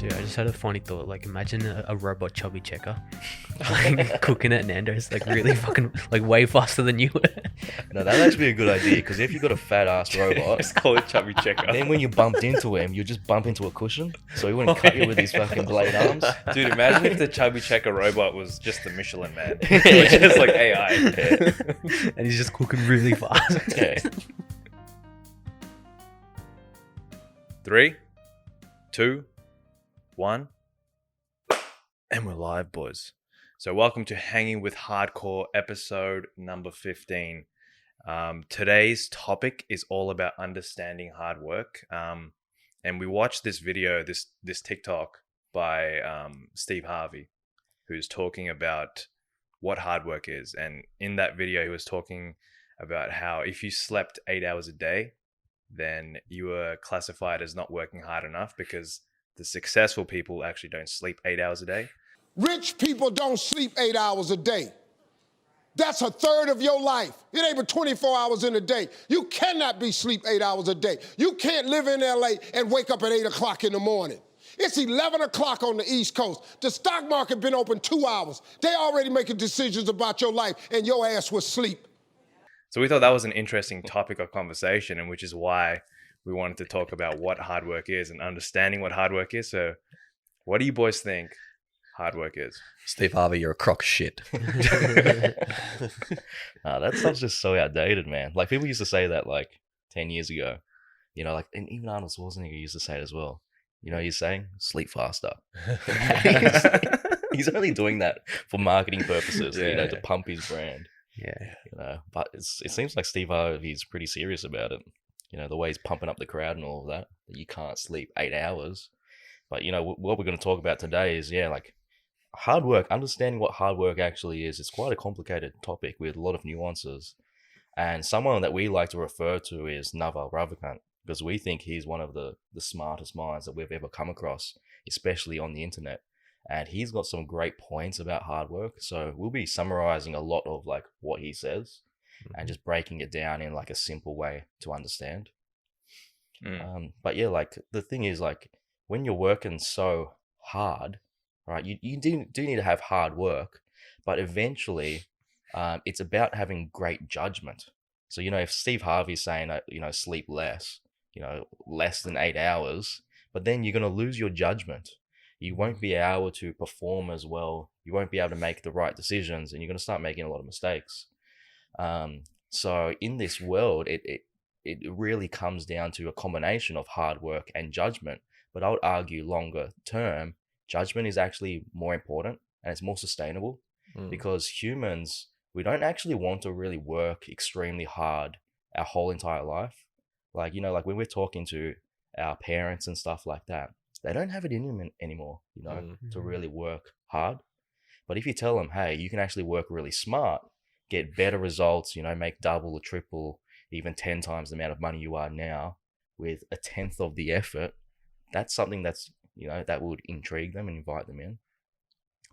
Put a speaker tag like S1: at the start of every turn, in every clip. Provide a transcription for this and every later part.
S1: Dude, I just had a funny thought. Like, imagine a robot chubby checker, like cooking at Nando's, like really fucking, like way faster than you.
S2: No, that'd actually be a good idea, because if you've got a fat ass robot,
S3: Just call it chubby checker.
S2: then when you bumped into him, you just bump into a cushion, so he wouldn't cut you with his fucking blade arms.
S3: Dude, imagine if the chubby checker robot was just the Michelin man. Which is like AI.
S2: Yeah.
S1: And he's just cooking really fast.
S2: Yeah.
S3: 3, 2, 1. And we're live, boys. So welcome to Hanging with Hardcore, episode number 15. Today's topic is all about understanding hard work. And we watched this video, this TikTok by Steve Harvey, who's talking about what hard work is. And in that video, he was talking about how if you slept 8 hours a day, then you were classified as not working hard enough, because the successful people actually don't sleep 8 hours a day.
S4: Rich people don't sleep 8 hours a day. That's a third of your life. It ain't but 24 hours in a day. You cannot be sleep 8 hours a day. You can't live in LA and wake up at 8 o'clock in the morning. It's 11 o'clock on the East Coast. The stock market been open 2 hours. They already making decisions about your life, and your ass was asleep.
S3: So we thought that was an interesting topic of conversation, and which is why we wanted to talk about what hard work is and understanding what hard work is. So what do you boys think hard work is?
S5: Steve Harvey, you're a crock of shit.
S2: That stuff's just so outdated, man. Like, people used to say that like 10 years ago, you know, like, and even Arnold Schwarzenegger used to say it as well. You know what he's saying? Sleep faster. He's only doing that for marketing purposes, you know, to pump his brand.
S1: Yeah.
S2: You know, but it seems like Steve Harvey's pretty serious about it. You know, the way he's pumping up the crowd and all of that you can't sleep 8 hours. But, you know, what we're going to talk about today is, like, hard work, understanding what hard work actually is. It's quite a complicated topic with a lot of nuances. And someone that we like to refer to is Naval Ravikant, because we think he's one of the smartest minds that we've ever come across, especially on the internet. And he's got some great points about hard work. So we'll be summarizing a lot of like what he says and just breaking it down in like a simple way to understand. But yeah, like the thing is, like, when you're working so hard, right, you do need to have hard work, but eventually it's about having great judgment. So, you know, if Steve Harvey's saying, you know, sleep less, you know, less than 8 hours, but then you're going to lose your judgment. You won't be able to perform as well. You won't be able to make the right decisions, and you're going to start making a lot of mistakes. So in this world, it really comes down to a combination of hard work and judgment. But I would argue longer term, judgment is actually more important and it's more sustainable, because humans, we don't actually want to really work extremely hard our whole entire life. Like, you know, like when we're talking to our parents and stuff like that, they don't have it in them anymore, you know, to really work hard. But if you tell them, hey, you can actually work really smart, get better results, you know, make double or triple, even 10 times the amount of money you are now with a tenth of the effort, that's something that's, you know, that would intrigue them and invite them in.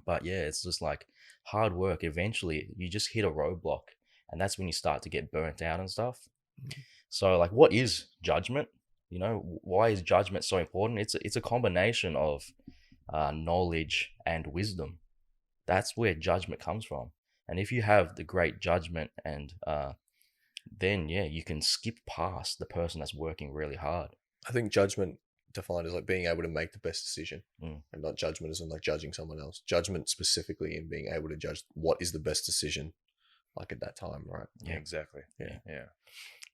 S2: But yeah, it's just like hard work. Eventually, you just hit a roadblock, and that's when you start to get burnt out and stuff. So, like, what is judgment? You know, why is judgment so important? It's a combination of knowledge and wisdom. That's where judgment comes from. And if you have the great judgment, and then you can skip past the person that's working really hard.
S5: I think judgment defined as like being able to make the best decision, and not judgment as in like judging someone else. Judgment specifically in being able to judge what is the best decision, like at that time, right?
S3: Yeah, exactly. Yeah.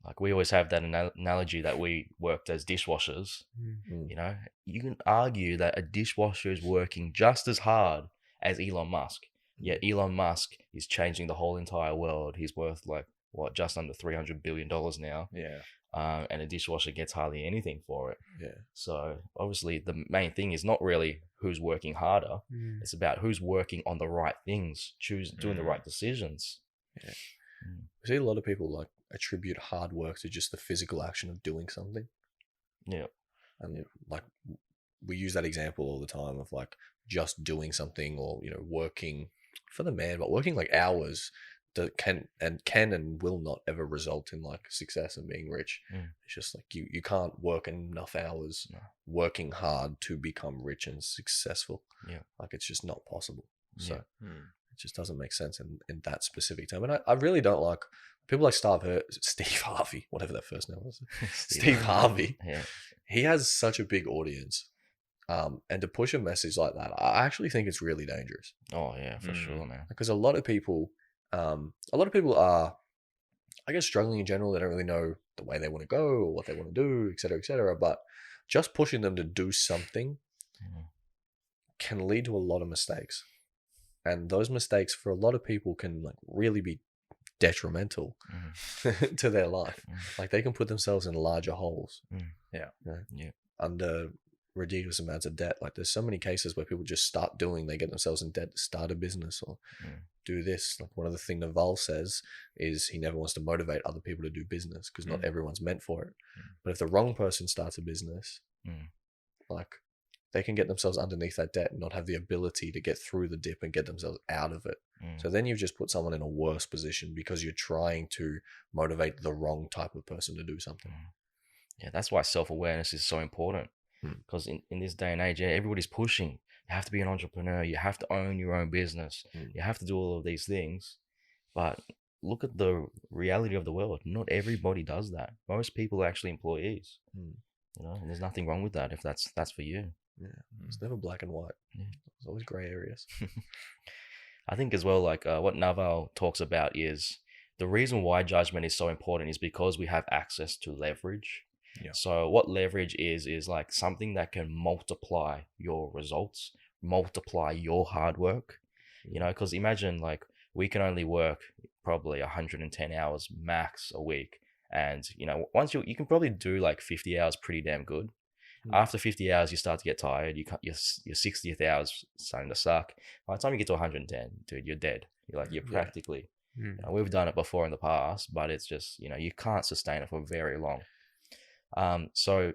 S2: Like, we always have that analogy that we worked as dishwashers. You know, you can argue that a dishwasher is working just as hard as Elon Musk. Yet Elon Musk is changing the whole entire world. He's worth like, what, just under $300 billion now.
S3: Yeah.
S2: And a dishwasher gets hardly anything for it.
S5: Yeah.
S2: So obviously the main thing is not really who's working harder. It's about who's working on the right things, doing the right decisions.
S5: Yeah. I see a lot of people like attribute hard work to just the physical action of doing something.
S2: Yeah.
S5: And like we use that example all the time of like just doing something, or, you know, working for the man, but working like hours can and will not ever result in like success and being rich. It's just like you can't work enough hours working hard to become rich and successful. Like it's just not possible. So it just doesn't make sense in that specific term. And I really don't like people like Steve Harvey, whatever that first name was. Steve Harvey. He has such a big audience. And to push a message like that, I actually think it's really dangerous.
S2: Oh yeah, for sure, man.
S5: Because a lot of people are, I guess, struggling in general. They don't really know the way they want to go or what they want to do, et cetera, et cetera. But just pushing them to do something can lead to a lot of mistakes. And those mistakes for a lot of people can like really be detrimental to their life. Like they can put themselves in larger holes. Under ridiculous amounts of debt. Like there's so many cases where people just start doing, they get themselves in debt to start a business or do this. Like one of the things Naval says is he never wants to motivate other people to do business because not everyone's meant for it. But if the wrong person starts a business, like they can get themselves underneath that debt and not have the ability to get through the dip and get themselves out of it. So then you've just put someone in a worse position because you're trying to motivate the wrong type of person to do something.
S2: Yeah, that's why self-awareness is so important. Because in this day and age, everybody's pushing. You have to be an entrepreneur. You have to own your own business. You have to do all of these things. But look at the reality of the world. Not everybody does that. Most people are actually employees. You know, and there's nothing wrong with that if that's for you.
S5: It's never black and white. There's always gray areas.
S2: I think as well, like what Naval talks about is the reason why judgment is so important is because we have access to leverage. So what leverage is like something that can multiply your results, multiply your hard work, you know, because imagine like we can only work probably 110 hours max a week. And, you know, once you can probably do like 50 hours pretty damn good. After 50 hours, you start to get tired. Your 60th hour's starting to suck. By the time you get to 110, dude, you're dead. You're practically, you know, we've done it before in the past, but it's just, you know, you can't sustain it for very long. So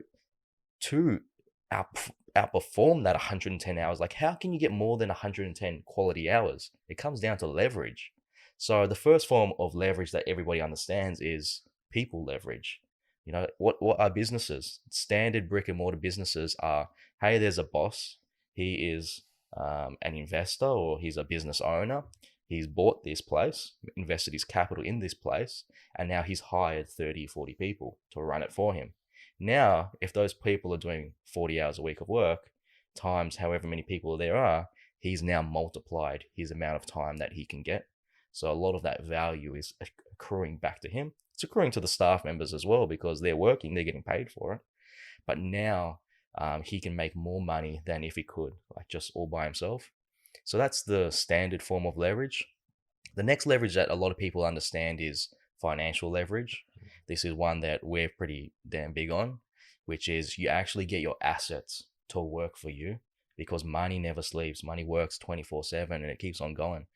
S2: to outperform that 110 hours, like how can you get more than 110 quality hours? It comes down to leverage. So the first form of leverage that everybody understands is people leverage. You know, what are businesses? Standard brick and mortar businesses are, hey, there's a boss. He is an investor or he's a business owner. He's bought this place, invested his capital in this place, and now he's hired 30, 40 people to run it for him. Now, if those people are doing 40 hours a week of work, times however many people there are, he's now multiplied his amount of time that he can get. So a lot of that value is accruing back to him. It's accruing to the staff members as well because they're working, they're getting paid for it. But now he can make more money than if he could, like just all by himself. So that's the standard form of leverage. The next leverage that a lot of people understand is financial leverage. This is one that we're pretty damn big on, which is you actually get your assets to work for you because money never sleeps. Money works 24/7 and it keeps on going.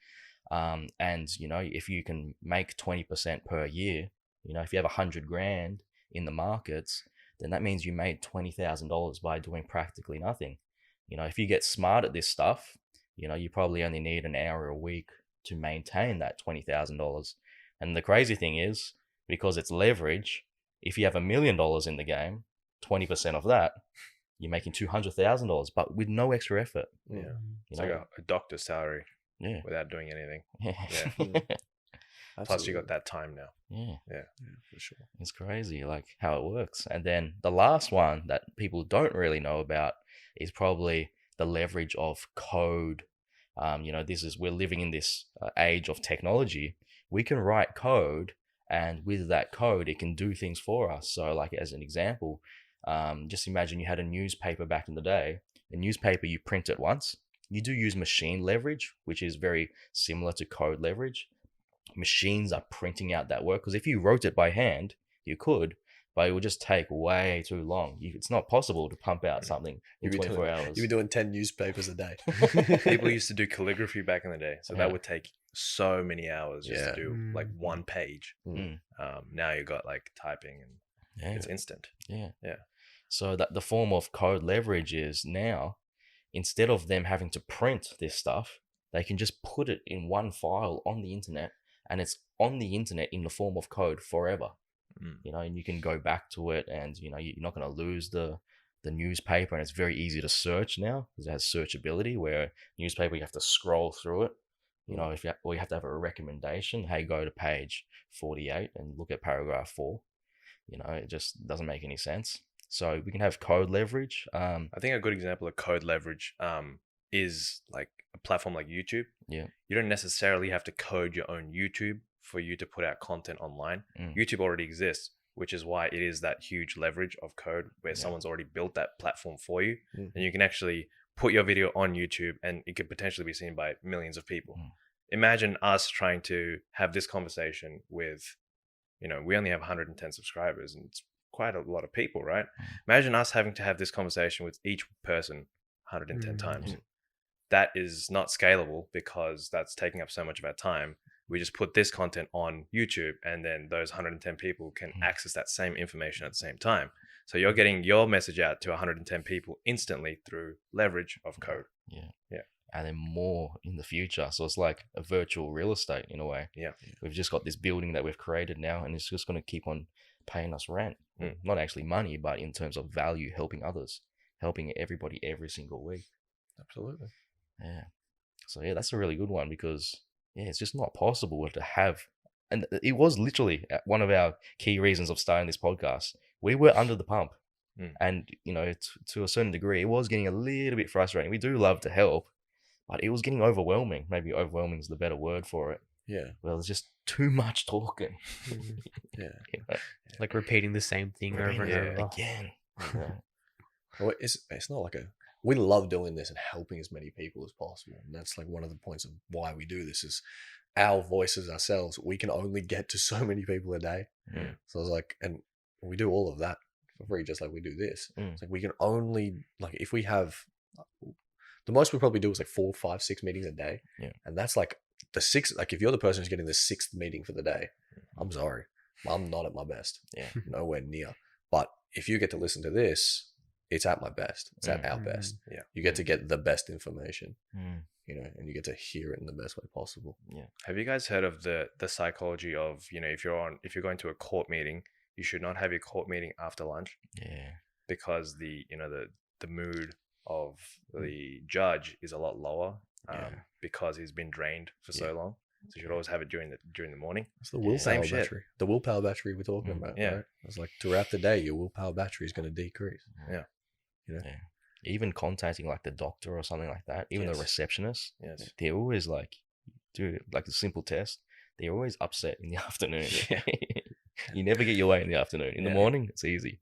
S2: And, you know, if you can make 20% per year, you know, if you have 100 grand in the markets, then that means you made $20,000 by doing practically nothing. You know, if you get smart at this stuff, you know, you probably only need an hour a week to maintain that $20,000. And the crazy thing is, because it's leverage, if you have $1 million in the game, 20% of that, you're making $200,000, but with no extra effort.
S3: It's like a doctor's salary without doing anything. Plus you got that time now. Yeah, for sure.
S2: It's crazy like how it works. And then the last one that people don't really know about is probably the leverage of code. You know, we're living in this age of technology. We can write code, and with that code, it can do things for us. So like as an example, just imagine you had a newspaper back in the day. A newspaper, you print it once. You do use machine leverage, which is very similar to code leverage. Machines are printing out that work because if you wrote it by hand, you could, but it would just take way too long. It's not possible to pump out something in 24 hours.
S5: You'd be doing 10 newspapers a day.
S3: People used to do calligraphy back in the day, so that would take so many hours just to do like one page. Now you got like typing and it's instant.
S2: So that the form of code leverage is now, instead of them having to print this stuff, they can just put it in one file on the internet and it's on the internet in the form of code forever.
S3: Mm.
S2: You know, and you can go back to it, and you know you're not going to lose the newspaper, and it's very easy to search now because it has searchability. Where newspaper, you have to scroll through it. You know, or you have to have a recommendation. Hey, go to page 48 and look at paragraph 4. You know, it just doesn't make any sense. So we can have code leverage.
S3: I think a good example of code leverage is like a platform like YouTube.
S2: Yeah.
S3: You don't necessarily have to code your own YouTube for you to put out content online. YouTube already exists, which is why it is that huge leverage of code where someone's already built that platform for you. And you can actually put your video on YouTube and it could potentially be seen by millions of people. Imagine us trying to have this conversation with, you know, we only have 110 subscribers and it's quite a lot of people, right? Imagine us having to have this conversation with each person 110 times. That is not scalable because that's taking up so much of our time. We just put this content on YouTube and then those 110 people can access that same information at the same time. So you're getting your message out to 110 people instantly through leverage of code.
S2: Yeah. And then more in the future. So it's like a virtual real estate in a way.
S3: Yeah.
S2: We've just got this building that we've created now, and it's just going to keep on paying us rent. Not actually money, but in terms of value, helping others, helping everybody every single week.
S5: Absolutely.
S2: Yeah. So yeah, that's a really good one because it's just not possible to have. And it was literally one of our key reasons of starting this podcast. We were under the pump. And, you know, to a certain degree, it was getting a little bit frustrating. We do love to help, but it was getting overwhelming. Maybe overwhelming is the better word for it.
S5: Yeah.
S2: Well, there's just too much talking.
S5: Yeah.
S2: You know?
S1: Like repeating the same thing over and over
S2: again.
S5: Well, it's not like we love doing this and helping as many people as possible. And that's like one of the points of why we do this is our voices ourselves. We can only get to so many people a day. So I was like, and we do all of that for free, just like we do this. It's like we can only, like, if we have, the most we probably do is like 4, 5, 6 meetings a day. And that's like the 6th, like if you're the person who's getting the 6th meeting for the day, I'm sorry, I'm not at my best. Nowhere near. But if you get to listen to this, it's at my best. It's at our best. You get to get the best information, you know, and you get to hear it in the best way possible.
S3: Have you guys heard of the psychology of, you know, if you're going to a court meeting, you should not have your court meeting after lunch? Because the mood of the judge is a lot lower because he's been drained for so long. So you should always have it during the morning.
S5: It's the willpower battery. The willpower battery we're talking about. Right? It's like throughout the day, your willpower battery is going to decrease. You know?
S2: Even contacting like the doctor or something like that, even the receptionist, they're always like, do like a simple test. They're always upset in the afternoon. You never get your way in the afternoon. In the morning, it's easy.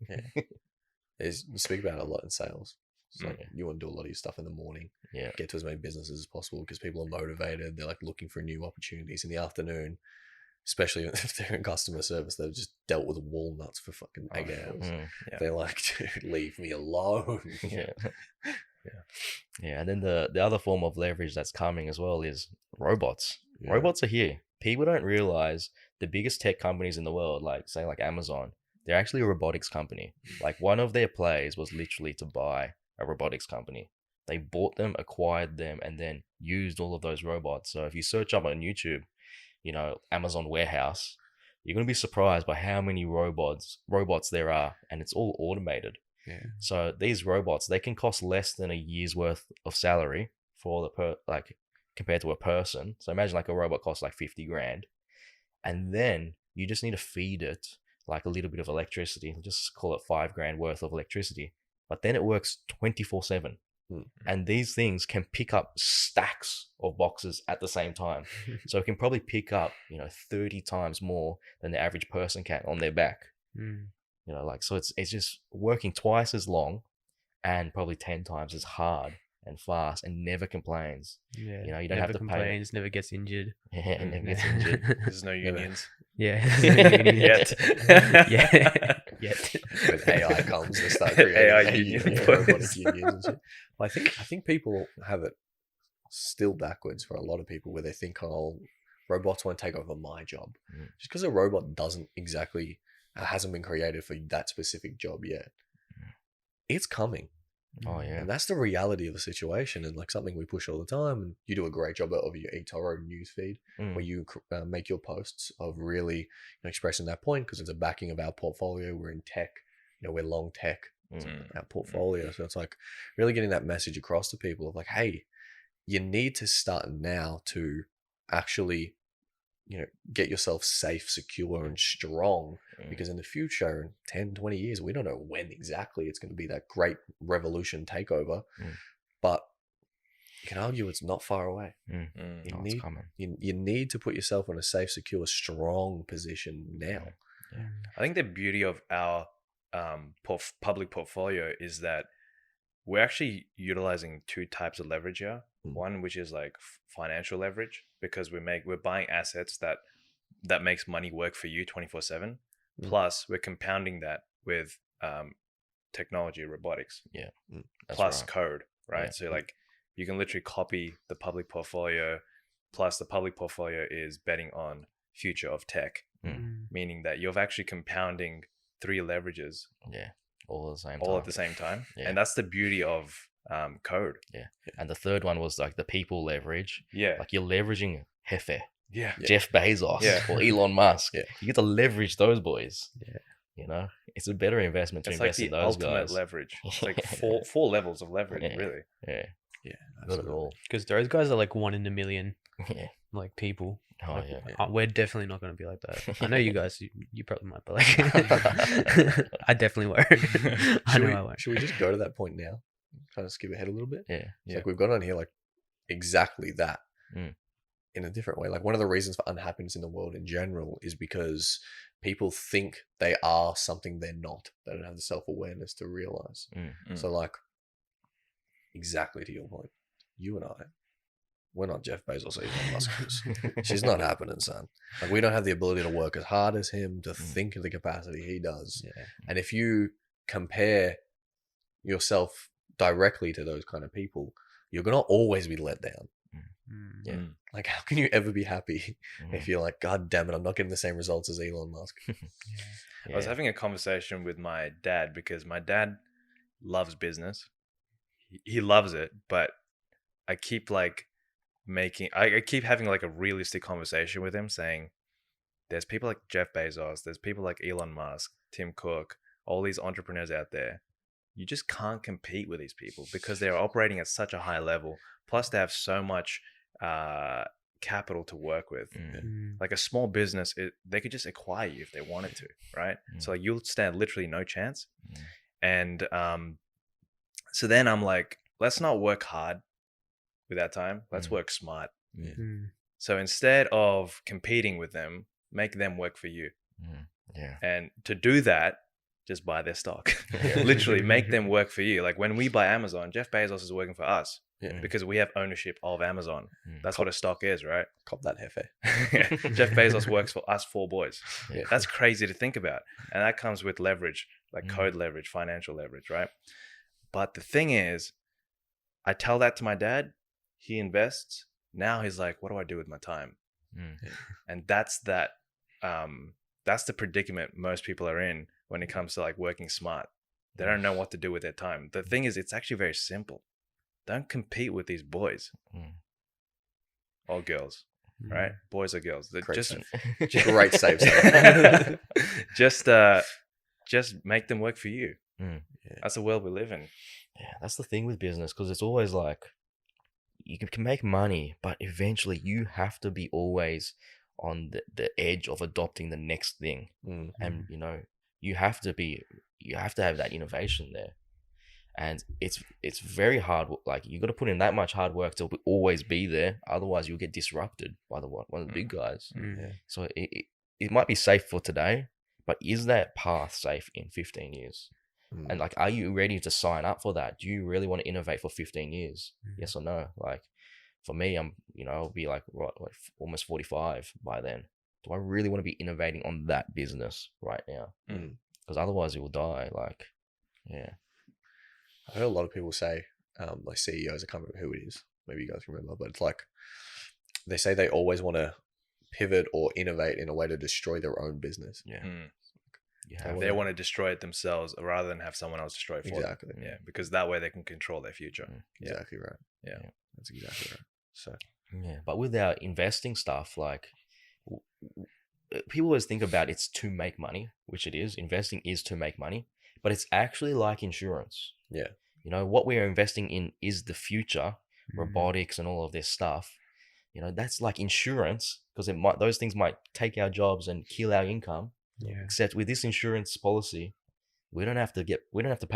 S5: You speak about it a lot in sales. It's like you want to do a lot of your stuff in the morning. Get to as many businesses as possible because people are motivated. They're like looking for new opportunities in the afternoon, especially if they're in customer service. They've just dealt with walnuts for fucking 8 hours. They're like, dude, leave me alone.
S2: And then the other form of leverage that's coming as well is robots. Robots are here. People don't realize the biggest tech companies in the world, like say like Amazon, they're actually a robotics company. Like one of their plays was literally to buy a robotics company. They bought them, acquired them, and then used all of those robots. So if you search up on YouTube, you know, Amazon warehouse, you're going to be surprised by how many robots there are, and it's all automated. So these robots, they can cost less than a year's worth of salary for compared to a person. So imagine like a robot costs like 50 grand, and then you just need to feed it like a little bit of electricity. Just call it 5 grand worth of electricity, but then it works 24/7. And these things can pick up stacks of boxes at the same time. So it can probably pick up, 30 times more than the average person can on their back. So it's just working twice as long and probably 10 times as hard and fast and never complains. You don't
S1: never
S2: have to
S1: complains, never gets injured.
S2: Never gets injured.
S3: There's no unions.
S1: Yet.
S5: When AI comes, they start creating
S3: AI union
S5: robotic unions and shit. I think people have it still backwards for a lot of people where they think, robots won't take over my job. Just because a robot hasn't been created for that specific job yet. It's coming.
S2: Oh yeah.
S5: And that's the reality of the situation, and like something we push all the time. And you do a great job of your eToro newsfeed, where you make your posts of really expressing that point, because it's a backing of our portfolio. We're in tech, we're long tech, our portfolio. So it's like really getting that message across to people of like, hey, you need to start now to actually get yourself safe, secure, and strong, because in the future, in 10, 20 years, we don't know when exactly it's going to be that great revolution takeover, but you can argue it's not far away.
S2: It's coming.
S5: You need to put yourself in a safe, secure, strong position now.
S2: Yeah.
S3: I think the beauty of our public portfolio is that we're actually utilizing two types of leverage here. One, which is like financial leverage, because we're buying assets that makes money work for you 24/7. Plus, we're compounding that with technology, robotics.
S2: Yeah.
S3: Plus
S2: right.
S3: code, right?
S2: Yeah.
S3: So like you can literally copy the public portfolio. Plus, the public portfolio is betting on future of tech, meaning that you're actually compounding 3 leverages.
S2: Yeah. All
S3: at the same time.
S2: Yeah.
S3: And that's the beauty of code.
S2: Yeah. And the third one was like the people leverage.
S3: Yeah.
S2: Like you're leveraging Jefe,
S3: Yeah.
S2: Jeff Bezos, or Elon Musk.
S5: Yeah.
S2: You get to leverage those boys.
S5: Yeah.
S2: It's a better investment to
S3: It's like
S2: invest
S3: the
S2: in those
S3: ultimate
S2: guys.
S3: leverage. It's like four levels of leverage, really.
S2: Yeah.
S5: Yeah.
S2: Got it all.
S1: Because those guys are like 1 in a million,
S2: Yeah.
S1: like people.
S2: Oh
S1: Like,
S2: yeah.
S1: we're definitely not going to be like that. I know you guys, you probably might, but like, I definitely won't. I know I won't.
S5: Should we just go to that point now? Kind of skip ahead a little bit.
S2: Yeah.
S5: It's like we've got on here like exactly that
S2: Mm.
S5: in a different way. Like one of the reasons for unhappiness in the world in general is because people think they are something they're not. They don't have the self-awareness to realize. So like, exactly to your point, you and I, we're not Jeff Bezos or Elon Musk. She's not happening, son. Like we don't have the ability to work as hard as him, to think in the capacity he does.
S1: Yeah.
S5: And if you compare yourself directly to those kind of people, you're gonna always be let down.
S2: Yeah.
S5: Like how can you ever be happy if you're like, God damn it, I'm not getting the same results as Elon Musk?
S3: I was having a conversation with my dad, because my dad loves business. He loves it, but I keep like I keep having like a realistic conversation with him, saying there's people like Jeff Bezos, there's people like Elon Musk, Tim Cook, all these entrepreneurs out there. You just can't compete with these people because they're operating at such a high level. Plus, they have so much capital to work with. Like a small business, they could just acquire you if they wanted to, right? So like, you'll stand literally no chance. And so then I'm like, let's not work hard with that time. Let's work smart. So instead of competing with them, make them work for you.
S2: Yeah.
S3: And to do that, just buy their stock. Literally make them work for you. Like when we buy Amazon, Jeff Bezos is working for us because we have ownership of Amazon. That's what a stock is, right?
S5: Cop that Jefe.
S3: Jeff Bezos works for us 4 boys.
S5: Yeah.
S3: That's crazy to think about. And that comes with leverage, like code leverage, financial leverage, right? But the thing is, I tell that to my dad, he invests. Now he's like, what do I do with my time? And that's the predicament most people are in when it comes to like working smart. They don't know what to do with their time. The thing is, it's actually very simple. Don't compete with these boys or girls, right? Boys or girls. They're just
S5: Great save.
S3: just make them work for you. That's the world we live in.
S2: Yeah, that's the thing with business, because it's always like you can make money, but eventually you have to be always on the edge of adopting the next thing. And you have to have that innovation there. And it's very hard. Like you got to put in that much hard work to always be there. Otherwise you'll get disrupted by one of the big guys. So it might be safe for today, but is that path safe in 15 years? And like, are you ready to sign up for that? Do you really want to innovate for 15 years? Yes or no? Like for me, I'll be like almost 45 by then. Do I really want to be innovating on that business right now? Because otherwise it will die. Like, yeah.
S5: I heard a lot of people say, like CEOs, I can't remember who it is. Maybe you guys remember, but it's like they say they always want to pivot or innovate in a way to destroy their own business.
S2: You
S5: They
S2: have
S5: wanna-
S3: They want to destroy it themselves rather than have someone else destroy it for them.
S5: Exactly.
S3: Yeah, because that way they can control their future. Yeah.
S5: Exactly right.
S3: Yeah.
S5: That's exactly right. So
S2: Yeah, but with our investing stuff, like people always think about it's to make money, which it is. Investing is to make money, but it's actually like insurance.
S5: yeah,
S2: You know, what we are investing in is the future,
S1: Mm.
S2: robotics and all of this stuff. You know, that's like insurance because those things might take our jobs and kill our income.
S1: Yeah.
S2: Except with this insurance policy, we don't have to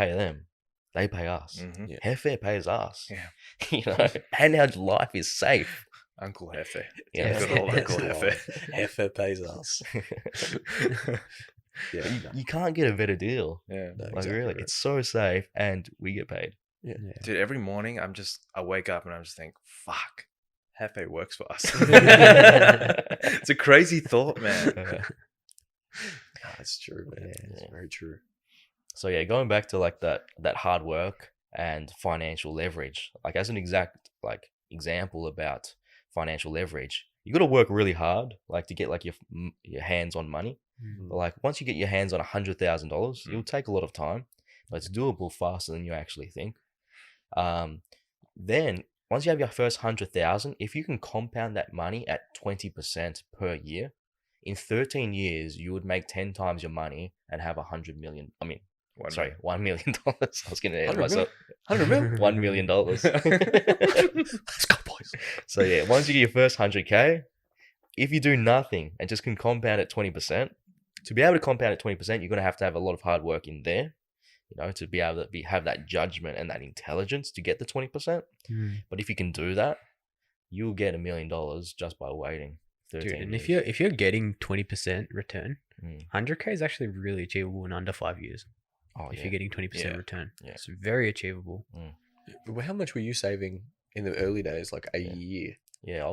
S2: pay them. They pay us.
S3: Mhm.
S5: Yeah.
S2: Hefe pays us.
S3: Yeah.
S2: You know, and our life is safe.
S3: Uncle Hefe.
S2: Yeah.
S3: Good old Uncle Hefe.
S5: Hefe pays us. Yeah,
S2: You can't get a better deal.
S3: Yeah.
S5: no,
S2: Like
S5: exactly
S2: really,
S5: right.
S2: it's so safe, and we get paid.
S1: Yeah.
S3: Dude, every morning I wake up and I'm just think, fuck, Hefe works for us. It's a crazy thought, man.
S5: That's true, man. It's
S2: Yeah.
S5: very true.
S2: So yeah, going back to like that hard work and financial leverage, like as an example about financial leverage, you got to work really hard, like to get like your hands on money.
S1: Mm.
S2: But like once you get your hands on $100,000,
S3: Mm.
S2: it'll take a lot of time, but it's doable faster than you actually think. Then once you have your first 100,000, if you can compound that money at 20% per year, in 13 years you would make 10 times your money and have 100 million. I mean, sorry, $1 million. I was gonna add
S5: 100
S2: myself.
S5: 100 mil?
S2: $1 million.
S5: Let's go, boys.
S2: So yeah, once you get your first 100K, if you do nothing and just can compound at 20%, to be able to compound at 20%, you're gonna have to have a lot of hard work in there, you know, to be able to have that judgment and that intelligence to get the 20%.
S1: Mm.
S2: But if you can do that, you'll get $1 million just by waiting 13
S1: Dude, and
S2: years.
S1: if you're getting 20% return,
S2: Mm.
S1: 100K is actually really achievable in under 5 years.
S2: Oh
S1: If
S2: yeah,
S1: you're getting 20%
S3: Yeah.
S1: return,
S2: Yeah.
S1: it's very achievable.
S5: How much were you saving in the early days, like a year?
S2: yeah. I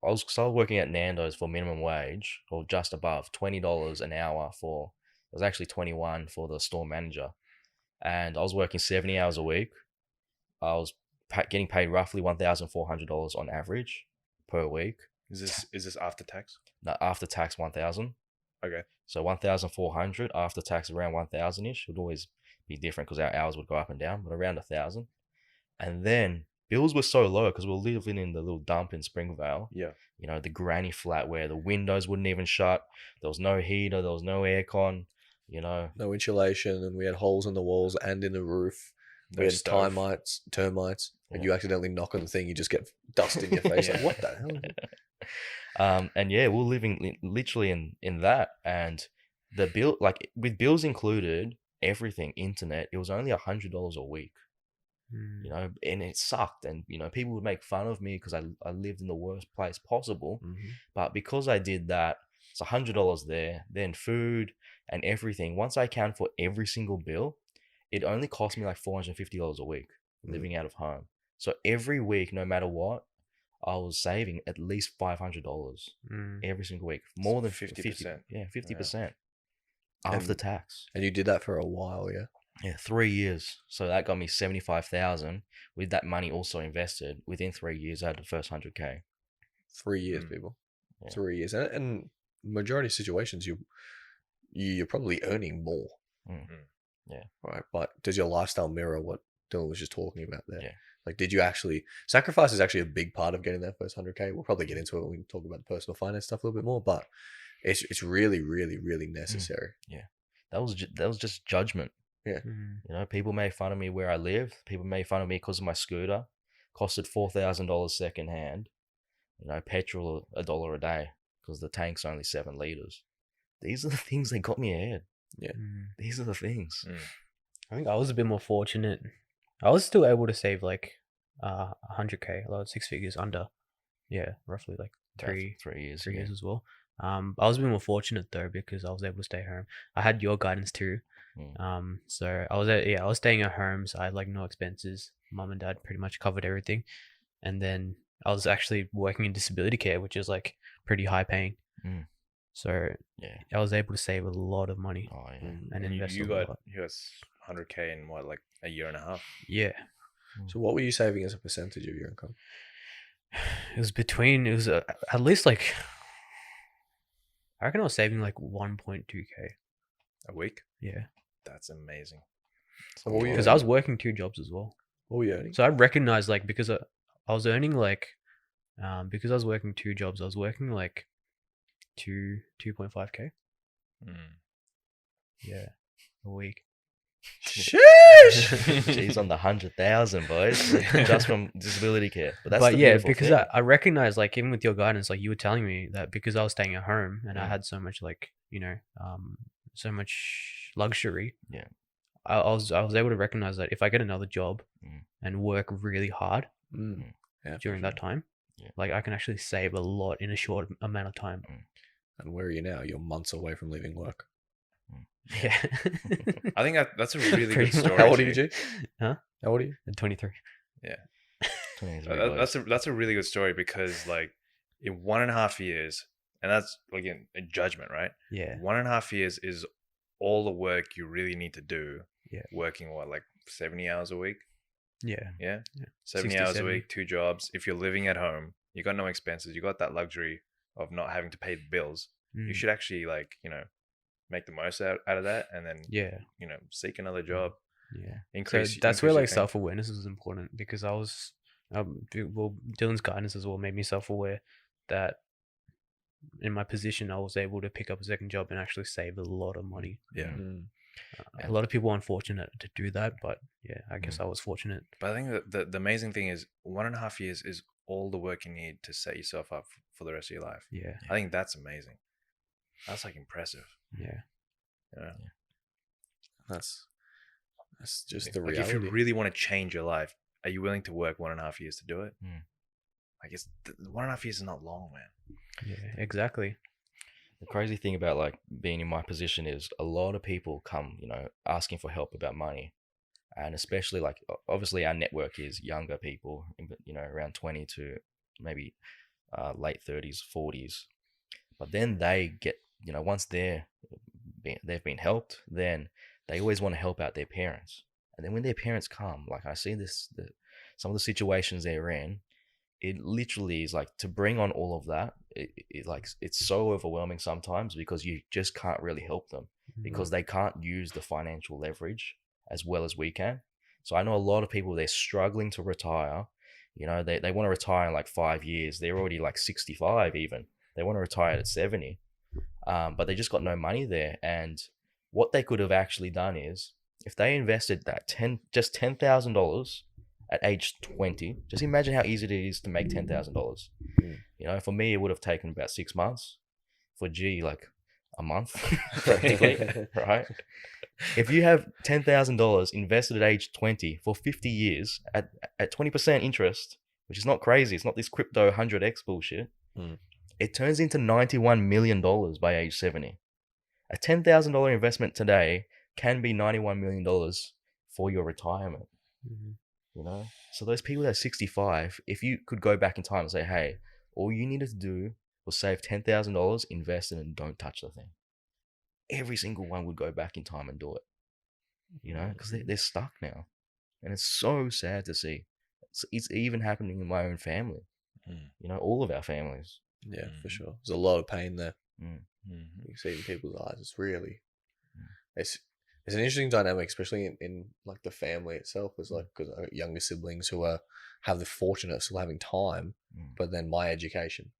S2: was working at Nando's for minimum wage, or just above $20 an hour for. It was actually 21 for the store manager, and I was working 70 hours a week. I was getting paid roughly $1,400 on average per week.
S3: Is this after tax?
S2: Now, after tax, 1,000.
S3: Okay.
S2: So 1,400 after tax, around 1,000 ish. It would always be different because our hours would go up and down, but around 1,000. And then bills were so low because we were living in the little dump in Springvale.
S3: Yeah.
S2: You know, the granny flat where the windows wouldn't even shut. There was no heater. There was no aircon. You know.
S5: No insulation, and we had holes in the walls and in the roof.
S3: No
S5: We had
S3: stove.
S5: termites, and
S2: Yeah.
S5: you accidentally knock on the thing, you just get dust in your face. Like,
S3: Yeah.
S5: what the hell?
S2: And yeah, we're living literally in that, and the bill, like with bills included, everything, internet, it was only $100 a week.
S1: Mm.
S2: You know, and it sucked, and you know, people would make fun of me because I lived in the worst place possible. But because I did that, it's $100 there. Then food and everything. Once I account for every single bill, it only cost me like $450 a week living out of home. So every week, no matter what, I was saving at least $500
S1: Mm.
S2: every single week, more than
S3: 50%.
S2: Yeah, 50% after
S5: And-
S2: tax.
S5: And you did that for a while, yeah?
S2: Yeah, 3 years. So that got me 75,000. With that money also invested, within 3 years, I had the first 100K.
S5: 3 years,
S3: Mm.
S5: people.
S2: Yeah.
S5: 3 years. And majority of situations, you're probably earning more. Right. But does your lifestyle mirror what Dylan was just talking about there?
S2: Yeah.
S5: Like, did you actually sacrifice is actually a big part of getting that first 100K? We'll probably get into it when we talk about the personal finance stuff a little bit more, but it's really, really, really necessary.
S2: That was just judgment.
S1: Mm.
S2: You know, people made fun of me where I live. People made fun of me because of my scooter. Costed $4,000 secondhand. You know, petrol $1 a day because the tank's only 7 liters. These are the things that got me ahead.
S1: Mm.
S2: These are the things.
S1: I think I was a bit more fortunate. I was still able to save like 100K, about 6 figures under. Yeah, roughly like
S2: About
S1: 3
S2: 3 years.
S1: 3
S2: yeah.
S1: years as well. I was a bit more fortunate though because I was able to stay home. I had your guidance too. So I was staying at home, so I had like no expenses. Mum and dad pretty much covered everything. And then I was actually working in disability care, which is like pretty high paying.
S2: Mm.
S1: So
S2: Yeah.
S1: I was able to save a lot of money
S2: Oh yeah.
S1: and
S3: You
S1: invest a
S3: got
S1: lot.
S3: 100K in what, like a year and a half?
S1: Yeah.
S5: So what were you saving as a percentage of your income?
S1: It was at least like, I reckon I was saving like 1.2K.
S3: A week?
S1: Yeah,
S3: That's amazing.
S5: So what were you
S1: because I was
S5: earning?
S1: working 2 jobs as well.
S5: What were you earning?
S1: So I recognized like because I was earning like because I was working 2 jobs, I was working like 2.5k.
S3: Mm.
S1: Yeah, a week.
S2: She's on the 100,000, boys, just from disability care. But that's
S1: But
S2: the
S1: yeah,
S2: beautiful
S1: because
S2: thing.
S1: I recognize like even with your guidance, like you were telling me that because I was staying at home and I
S2: Mm.
S1: had so much like so much luxury.
S2: Yeah.
S1: I was able to recognize that if I get another job
S2: Mm.
S1: and work really hard
S5: Mm. Yeah, for
S1: during that
S5: sure.
S1: time,
S2: Yeah.
S1: like I can actually save a lot in a short amount of time.
S5: And where are you now? You're months away from leaving work.
S1: Yeah.
S3: I think that's a really good
S1: Pretty much.
S3: story.
S5: How old are you,
S3: G.
S5: G?
S1: Huh?
S5: How old are you?
S1: 23.
S2: 23 boys.
S3: That's a really good story because like in 1.5 years, and that's again a judgment, right?
S1: Yeah.
S3: 1.5 years is all the work you really need to do.
S1: Yeah.
S3: Working what, like 70 hours a week?
S1: Yeah.
S3: Yeah.
S1: Yeah.
S3: 70
S1: 60,
S3: hours
S1: 70.
S3: a week, 2 jobs. If you're living at home, you got no expenses. You got that luxury of not having to pay the bills. You
S1: Mm.
S3: should actually like, make the most out of that and then,
S1: Yeah.
S3: seek another job.
S1: Yeah.
S3: Increase.
S1: So that's where
S3: increase your
S1: like
S3: income.
S1: self-awareness is important because I was Dylan's guidance as well made me self-aware that in my position I was able to pick up a second job and actually save a lot of money.
S3: Yeah.
S5: Mm.
S1: A lot of people are unfortunate to do that, but yeah, I guess I was fortunate.
S3: But I think that the amazing thing is 1.5 years is all the work you need to set yourself up for the rest of your life.
S1: Yeah.
S3: I think that's amazing. That's like impressive.
S1: Yeah.
S5: That's just the
S3: Like
S5: reality.
S3: if you really want to change your life, are you willing to work 1.5 years to do it?
S2: Mm.
S3: Like 1.5 years is not long, man.
S1: Yeah, exactly.
S2: The crazy thing about like being in my position is a lot of people come, asking for help about money. And especially like, obviously our network is younger people, around 20 to maybe late 30s, 40s. But then they get, once they've been helped, then they always want to help out their parents. And then when their parents come, like I see some of the situations they're in, it literally is like to bring on all of that. It's so overwhelming sometimes because you just can't really help them because they can't use the financial leverage as well as we can. So I know a lot of people, they're struggling to retire. They want to retire in like 5 years. They're already like 65 even. They want to retire at 70. But they just got no money there. And what they could have actually done is if they invested that $10,000 at age 20, just imagine how easy it is to make $10,000. For me, it would have taken about 6 months. For G, like a month, practically, right? If you have $10,000 invested at age 20 for 50 years at 20% interest, which is not crazy, it's not this crypto 100x bullshit, it turns into $91 million by age 70. A $10,000 investment today can be $91 million for your retirement. So those people that are 65, if you could go back in time and say, hey, all you needed to do was save $10,000, invest it, and don't touch the thing, every single one would go back in time and do it. Because they're stuck now. And it's so sad to see. It's even happening in my own family. All of our families.
S5: Yeah, for sure. There's a lot of pain there.
S3: Mm-hmm.
S5: You see in people's eyes. It's really, it's an interesting dynamic, especially in like the family itself. Is like because I got younger siblings who have the fortunate of still having time, but then my education.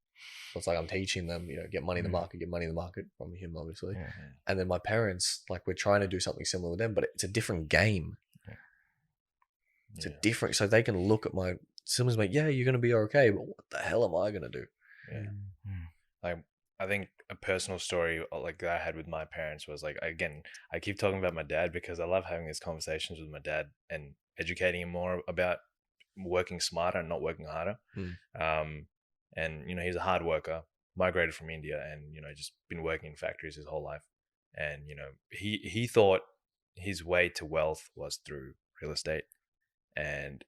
S5: So it's like I'm teaching them, get money in the market from him, obviously.
S2: Yeah.
S5: And then my parents, like we're trying to do something similar with them, but it's a different game. It's a different, so they can look at my siblings like, yeah, you're going to be okay, but what the hell am I going to do?
S3: Yeah. Like, I think a personal story like that I had with my parents was like, again, I keep talking about my dad because I love having these conversations with my dad and educating him more about working smarter and not working harder. And, he's a hard worker, migrated from India and, just been working in factories his whole life. And, he thought his way to wealth was through real estate and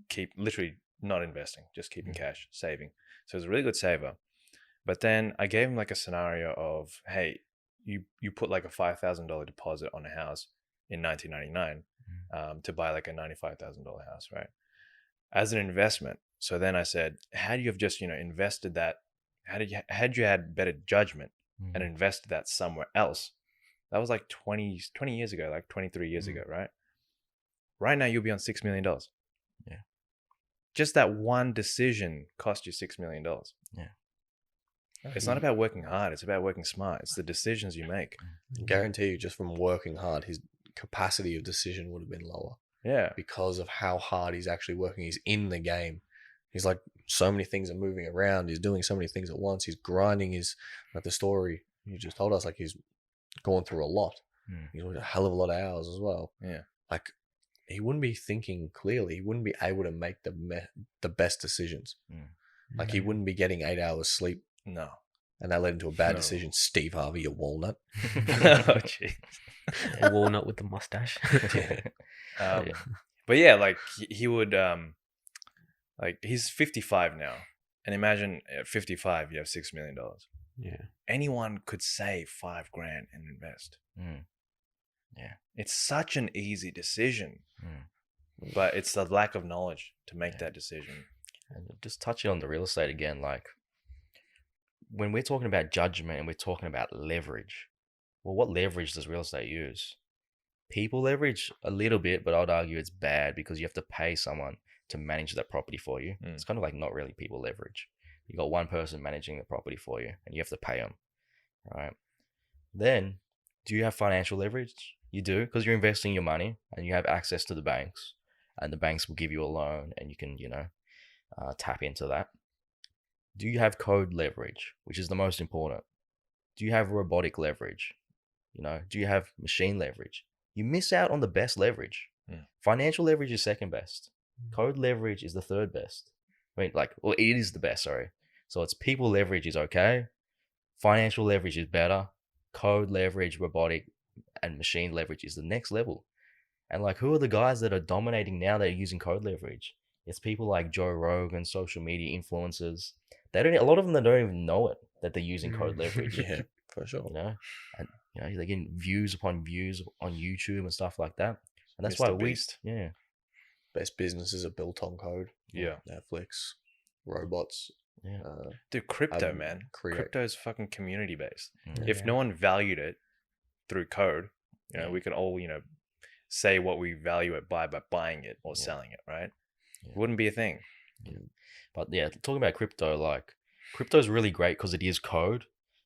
S3: keep literally not investing, just keeping cash, saving. So he's a really good saver. But then I gave him like a scenario of, hey, you put like a $5,000 deposit on a house in 1999 to buy like a $95,000 house, right? As an investment. So then I said, had you have just, invested that, had you had better judgment and invested that somewhere else, That was like 20 years ago, like 23 years
S2: Mm.
S3: ago, right? Right now, you'll be on $6 million.
S2: Yeah.
S3: Just that one decision cost you $6 million.
S2: Yeah.
S3: It's not about working hard. It's about working smart. It's the decisions you make.
S5: I guarantee you, just from working hard, his capacity of decision would have been lower
S3: Yeah.
S5: because of how hard he's actually working. He's in the game. He's like, so many things are moving around. He's doing so many things at once. He's grinding. His, like the story you just told us, like he's going through a lot.
S2: Mm.
S5: He's doing a hell of a lot of hours as well.
S3: Yeah.
S5: Like he wouldn't be thinking clearly. He wouldn't be able to make the best decisions.
S2: Mm.
S5: Like he wouldn't be getting 8 hours sleep.
S3: No.
S5: And that led into a bad
S3: No.
S5: decision. Steve Harvey, you walnut.
S3: Oh, jeez.
S1: A walnut with the mustache.
S3: Um,
S2: Yeah.
S3: But yeah, like he would, like he's 55 now, and imagine at 55 you have $6 million.
S1: Yeah.
S3: Anyone could save $5,000 and invest.
S2: Mm.
S3: It's such an easy decision,
S2: Mm.
S3: but it's the lack of knowledge to make
S2: Yeah.
S3: that decision.
S2: And just touching on the real estate again, like when we're talking about judgment and we're talking about leverage, well, what leverage does real estate use? People leverage a little bit, but I'd argue it's bad because you have to pay someone to manage that property for you.
S3: Mm.
S2: It's kind of like not really people leverage. You got one person managing the property for you and you have to pay them, right? Then, do you have financial leverage? You do, because you're investing your money and you have access to the banks, and the banks will give you a loan and you can, tap into that. Do you have code leverage, which is the most important? Do you have robotic leverage? Do you have machine leverage? You miss out on the best leverage.
S3: Mm.
S2: Financial leverage is second best. Code leverage is the third best. It is the best, sorry. So it's people leverage is okay. Financial leverage is better. Code leverage, robotic, and machine leverage is the next level. And like, who are the guys that are dominating now that are using code leverage? It's people like Joe Rogan, social media influencers. A lot of them, they don't even know it, that they're using code leverage.
S5: Yeah, for sure.
S2: And they're getting views upon views on YouTube and stuff like that. And that's
S3: Mr.
S2: why
S3: Beast.
S5: Best businesses are built on code.
S3: Yeah.
S5: Netflix, robots.
S2: Yeah.
S3: Dude, crypto,
S5: Um,
S3: man.
S5: create-
S3: Crypto is fucking community based.
S2: Mm.
S3: If no one valued it through code,
S2: Yeah.
S3: we could all, say what we value it by buying it or
S2: Yeah.
S3: selling it, right?
S2: Yeah.
S3: It wouldn't be a thing.
S2: But yeah, talking about crypto, like crypto is really great because it is code.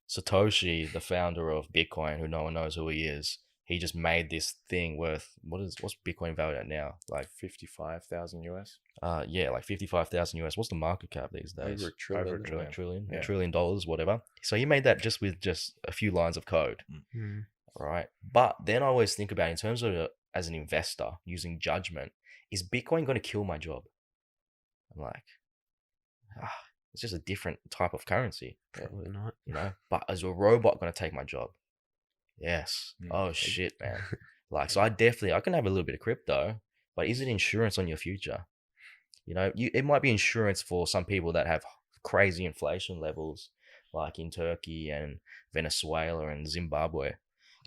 S2: Satoshi, the founder of Bitcoin, who no one knows who he is, he just made this thing worth what's Bitcoin valued at now? Like
S3: 55,000 US.
S2: like 55,000 US. What's the market cap these days?
S5: Over a trillion.
S3: Over a trillion.
S2: Trillion,
S3: Yeah.
S2: $1 trillion, whatever. So he made that just with just a few lines of code,
S1: Mm.
S2: right? But then I always think about, in terms of as an investor using judgment, is Bitcoin going to kill my job? I'm like, it's just a different type of currency,
S1: Probably not.
S2: But is a robot going to take my job? Yes.
S3: Mm.
S2: Oh shit, man. Like, so I can have a little bit of crypto, but is it insurance on your future? It might be insurance for some people that have crazy inflation levels, like in Turkey and Venezuela and Zimbabwe,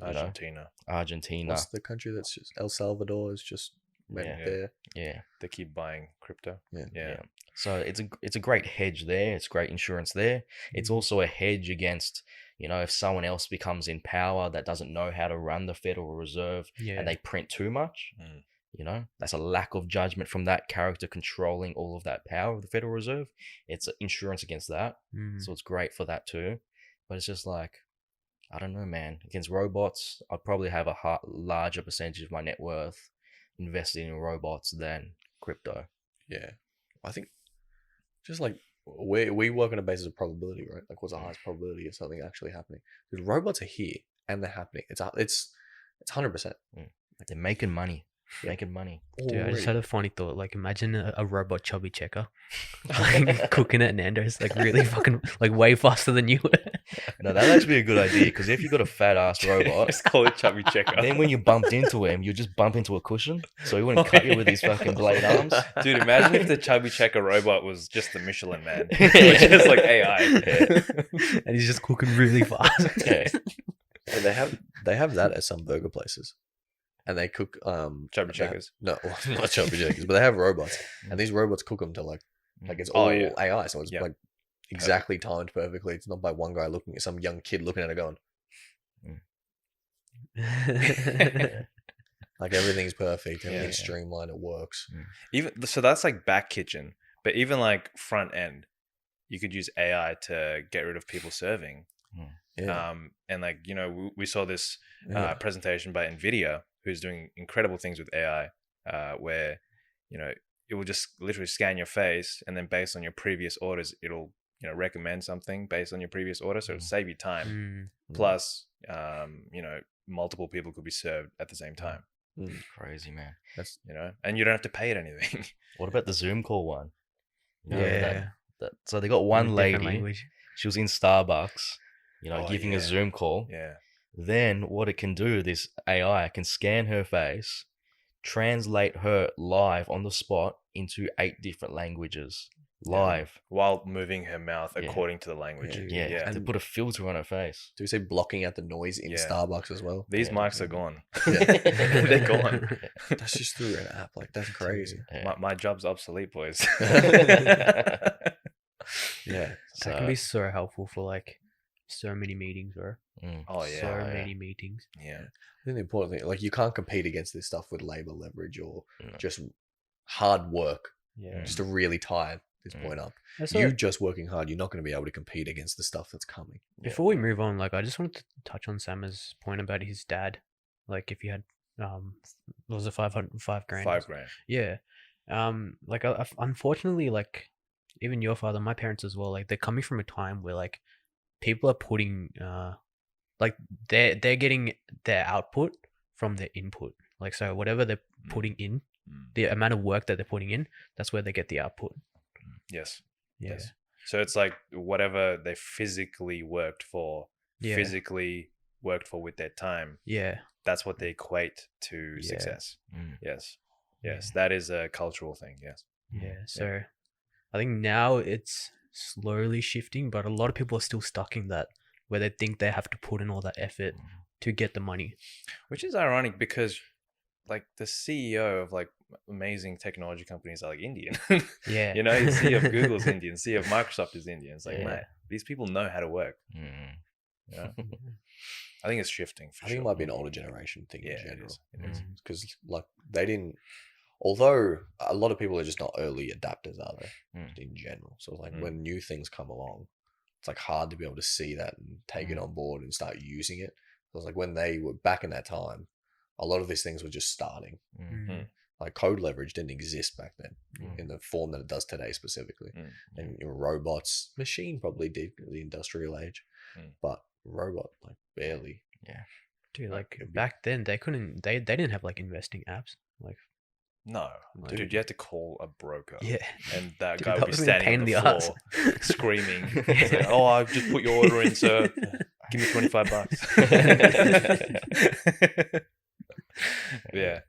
S2: Argentina.
S5: What's the country that's just El Salvador is just right
S2: Yeah.
S5: there?
S2: Yeah.
S3: They keep buying crypto.
S5: Yeah.
S3: Yeah.
S2: So it's a great hedge there. It's great insurance there. It's also a hedge against, if someone else becomes in power that doesn't know how to run the Federal Reserve
S1: Yeah.
S2: and they print too much,
S3: Mm.
S2: that's a lack of judgment from that character controlling all of that power of the Federal Reserve. It's insurance against that.
S1: Mm.
S2: So it's great for that too. But it's just like, I don't know, man. Against robots, I'd probably have a larger percentage of my net worth invested in robots than crypto.
S5: Yeah. I think just like we work on a basis of probability, right? Like, what's the highest probability of something actually happening? Because robots are here and they're happening. It's 100%.
S2: They're making money. Making money.
S1: Dude, I just
S5: already.
S1: had a funny thought. Like, imagine a robot chubby checker, like cooking at Nando's, like really fucking, like way faster than you.
S2: No, that'd actually be a good idea, because if you got a fat ass robot,
S3: Let's call it chubby checker.
S2: then when you bumped into him, you just bump into a cushion, so he wouldn't cut you with his fucking blade arms.
S3: Dude, imagine if the chubby checker robot was just the Michelin man, which is like AI.
S1: And he's just cooking really fast.
S2: Yeah.
S5: Yeah, they have that at some burger places, and they cook
S3: Chubby
S5: they have-
S3: checkers.
S5: No, not chubby checkers, but they have robots, and these robots cook them to like it's
S3: Oh,
S5: all
S3: yeah.
S5: AI, so it's
S3: Yeah.
S5: like exactly timed perfectly. It's not by one guy looking at some young kid looking at it going, Like everything's perfect,
S3: Yeah.
S5: everything's streamlined, it works.
S3: Even so, that's like back kitchen, but even like front end, you could use AI to get rid of people serving.
S5: Yeah.
S3: And like, you know, we saw this
S5: Yeah.
S3: presentation by Nvidia, who's doing incredible things with AI, where, you know, it will just literally scan your face, and then based on your previous orders, it'll, you know, recommend something based on your previous order, so it'll save you time. Plus, you know, multiple people could be served at the same time.
S2: Crazy, man.
S5: That's
S3: You know, and you don't have to pay it anything.
S2: What about the Zoom call one? You know,
S1: Yeah.
S2: so they got
S1: In
S2: one
S1: a
S2: lady.
S1: different language.
S2: She was in Starbucks, you know,
S3: Oh,
S2: giving
S3: yeah.
S2: a Zoom call.
S3: Yeah.
S2: Then what it can do, this AI can scan her face, translate her live on the spot into 8 different languages. Live.
S3: While moving her mouth
S2: Yeah.
S3: according to the language.
S5: Yeah.
S2: Yeah. To put a filter on her face.
S5: do we say blocking out the noise in
S3: Yeah.
S5: Starbucks as well?
S3: These
S2: Yeah.
S3: mics are gone.
S5: Yeah.
S3: They're gone.
S5: That's just through an app. Like that's crazy.
S2: Yeah.
S3: My job's obsolete, boys.
S5: Yeah.
S1: That can be so helpful for like so many meetings, bro.
S3: Oh yeah.
S1: So
S2: yeah.
S1: many meetings.
S3: Yeah.
S5: I think the important thing, like you can't compete against this stuff with labor leverage or
S2: No.
S5: just hard work,
S1: Yeah.
S5: just to really tie this
S2: Mm.
S5: point up.
S1: That's
S5: You
S1: what-
S5: just working hard, you're not going to be able to compete against the stuff that's coming.
S1: Before we move on, like I just wanted to touch on Sam's point about his dad. Like if you had what was it 5 grand?
S3: $5,000.
S1: Yeah. Like unfortunately, like even your father, my parents as well, like they're coming from a time where like people are putting like they're getting their output from their input. Like so whatever they're putting in, the amount of work that they're putting in, that's where they get the output.
S3: Yes.
S1: Yeah.
S3: Yes. So it's like whatever they physically worked for,
S1: Yeah.
S3: physically worked for with their time,
S1: Yeah.
S3: that's what they equate to
S1: Yeah.
S3: success.
S2: Mm.
S3: Yes.
S1: Yeah.
S3: Yes. That is a cultural thing. Yes.
S1: Yeah. So I think now it's slowly shifting, but a lot of people are still stuck in that where they think they have to put in all that effort to get the money.
S3: Which is ironic because like the CEO of like amazing technology companies are like Indian.
S1: Yeah.
S3: You know, the CEO of Google's Indian, CEO of Microsoft is Indian. It's like,
S1: Yeah.
S3: man, these people know how to work.
S2: Mm.
S3: You know? I think it's shifting. For
S5: I think
S3: sure.
S5: it might be an older generation thing
S3: Yeah,
S5: in
S3: it
S5: general.
S3: is. It is.
S5: Because like they didn't, although a lot of people are just not early adapters, are they?
S2: Mm.
S5: Just in general. So like
S2: Mm.
S5: when new things come along, it's like hard to be able to see that and take it on board and start using it. So it's like when they were back in that time, a lot of these things were just starting.
S1: Mm.
S5: Like code leverage didn't exist back then
S2: Mm.
S5: in the form that it does today specifically.
S3: Mm.
S5: And you know, robots, machine probably did the industrial age, but robot like barely.
S1: Dude,
S5: Like,
S1: like
S5: it'd be-
S1: back then they couldn't they didn't have like investing apps. Like
S3: No, dude, you have to call a broker.
S1: yeah.
S3: And that
S1: Dude,
S3: guy
S1: that
S3: would be
S1: would've been a
S3: standing
S1: pain
S3: on
S1: in
S3: the
S1: the ass.
S3: floor screaming. He's like, oh, I've just put your order in, sir. Give me $25. Yeah.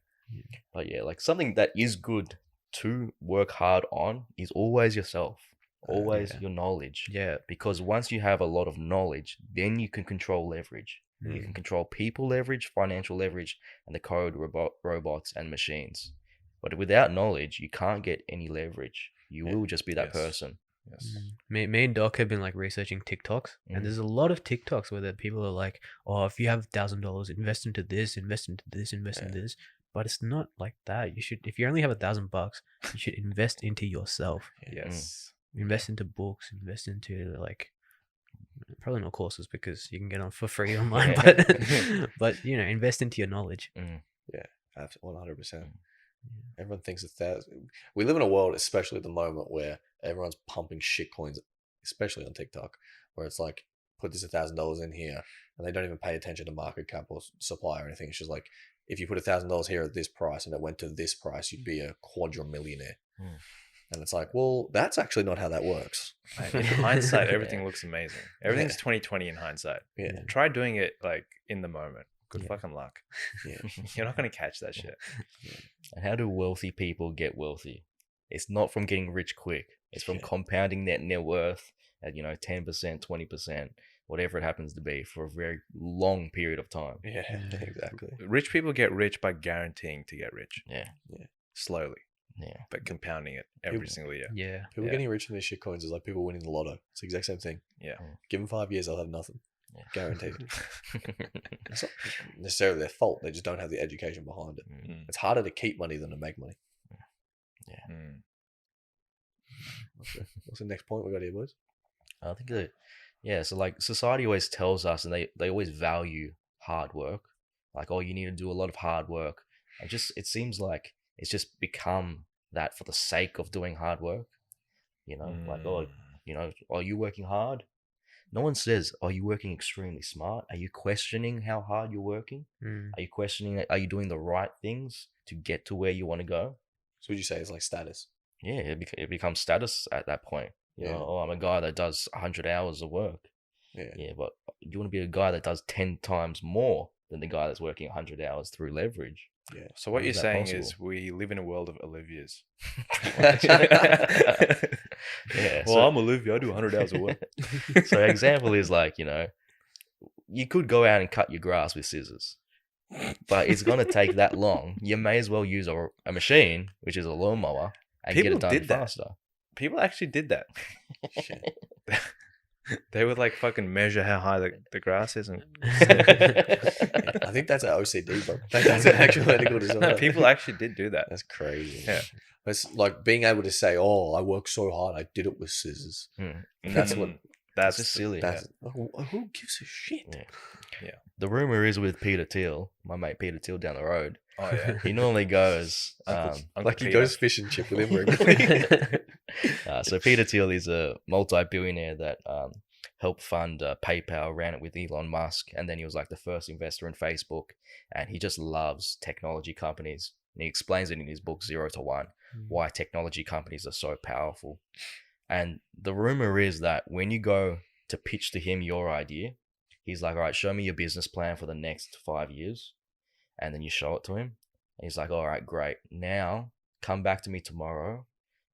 S2: But yeah, like something that is good to work hard on is always yourself, always
S1: yeah.
S2: your knowledge.
S1: Yeah.
S2: Because once you have a lot of knowledge, then you can control leverage. You can control people leverage, financial leverage, and the code, robots, and machines. But without knowledge, you can't get any leverage. You will just be that
S3: Yes.
S2: person.
S3: Yes.
S1: Me and Doc have been like researching TikToks, and there's a lot of TikToks where the people are like, "Oh, if you have $1,000, invest into this, invest into this, invest in this." But it's not like that. You should, if you only have $1,000, you should invest into yourself.
S3: Yes.
S1: Invest into books. Invest into like, probably not courses because you can get on for free online. But you know, invest into your knowledge.
S5: Absolutely, 100%. Everyone thinks we live in a world, especially at the moment, where everyone's pumping shit coins, especially on TikTok, where it's like, put this $1,000 in here, and they don't even pay attention to market cap or supply or anything. It's just like, if you put $1,000 here at this price and it went to this price, you'd be a quadrimillionaire. And it's like, well, that's actually not how that works.
S3: In hindsight, everything looks amazing. Everything's 2020 in hindsight.
S5: Yeah.
S3: Try doing it like in the moment. Good
S5: Yeah.
S3: fucking luck.
S5: Yeah.
S3: You're not going to catch that shit.
S2: And how do wealthy people get wealthy? It's not from getting rich quick. It's from
S5: Yeah.
S2: compounding net worth at 10%, 20%, whatever it happens to be, for a very long period of time.
S5: Yeah, exactly.
S3: Rich people get rich by guaranteeing to get rich
S2: Yeah,
S3: slowly,
S2: yeah.
S3: but compounding it every
S5: People-
S3: single year.
S1: Yeah.
S5: People
S3: Yeah.
S5: getting rich in these shit coins is like people winning the lotto. It's the exact same thing.
S3: Yeah.
S5: Give them 5 years, they'll have nothing. Guaranteed. It's not necessarily their fault. They just don't have the education behind it.
S3: Mm.
S5: It's harder to keep money than to make money.
S3: Mm.
S5: What's the next point we got here, boys?
S2: I think that, yeah, so like society always tells us, and they always value hard work. Like, oh, you need to do a lot of hard work. It seems like it's just become that for the sake of doing hard work. Like, oh, are you working hard? No one says, are you working extremely smart? Are you questioning how hard you're working?
S1: Mm.
S2: Are you questioning, are you doing the right things to get to where you want to go?
S5: So would you say it's like status?
S2: Yeah, it becomes status at that point.
S5: Yeah.
S2: Oh, I'm a guy that does 100 hours of work.
S5: Yeah.
S2: Yeah, but you want to be a guy that does 10 times more than the guy that's working 100 hours through leverage.
S5: Yeah.
S3: So what
S2: How
S3: you're
S2: is that
S3: saying
S2: possible?
S3: is we live in a world of Olivias.
S2: Yeah.
S3: Well, I'm Olivia. I do 100 hours of work.
S2: So example is like, you could go out and cut your grass with scissors, but it's going to take that long. You may as well use a machine, which is a lawnmower, and get
S3: People
S2: it done
S3: did that.
S2: faster.
S3: People actually did that.
S5: Shit.
S3: They would like fucking measure how high the grass is, and
S5: I think that's an OCD, bro. That's an actual medical disorder.
S3: people actually did do that.
S5: That's crazy.
S3: Yeah.
S5: It's like being able to say, "Oh, I worked so hard, I did it with scissors."
S2: Hmm.
S5: That's what.
S3: That's
S2: just silly.
S5: That's who gives a shit?
S2: Yeah. The rumor is with Peter Thiel, my mate Peter Thiel down the road.
S3: Oh yeah.
S2: He normally goes.
S3: Uncle
S5: Like he
S3: Peter.
S5: goes fish and chip with him regularly.
S2: So Peter Thiel is a multi-billionaire that helped fund PayPal, ran it with Elon Musk, and then he was like the first investor in Facebook. And he just loves technology companies. And he explains it in his book 0 to 1, why technology companies are so powerful. And the rumor is that when you go to pitch to him your idea, he's like, all right, show me your business plan for the next 5 years. And then you show it to him. And he's like, all right, great. Now come back to me tomorrow,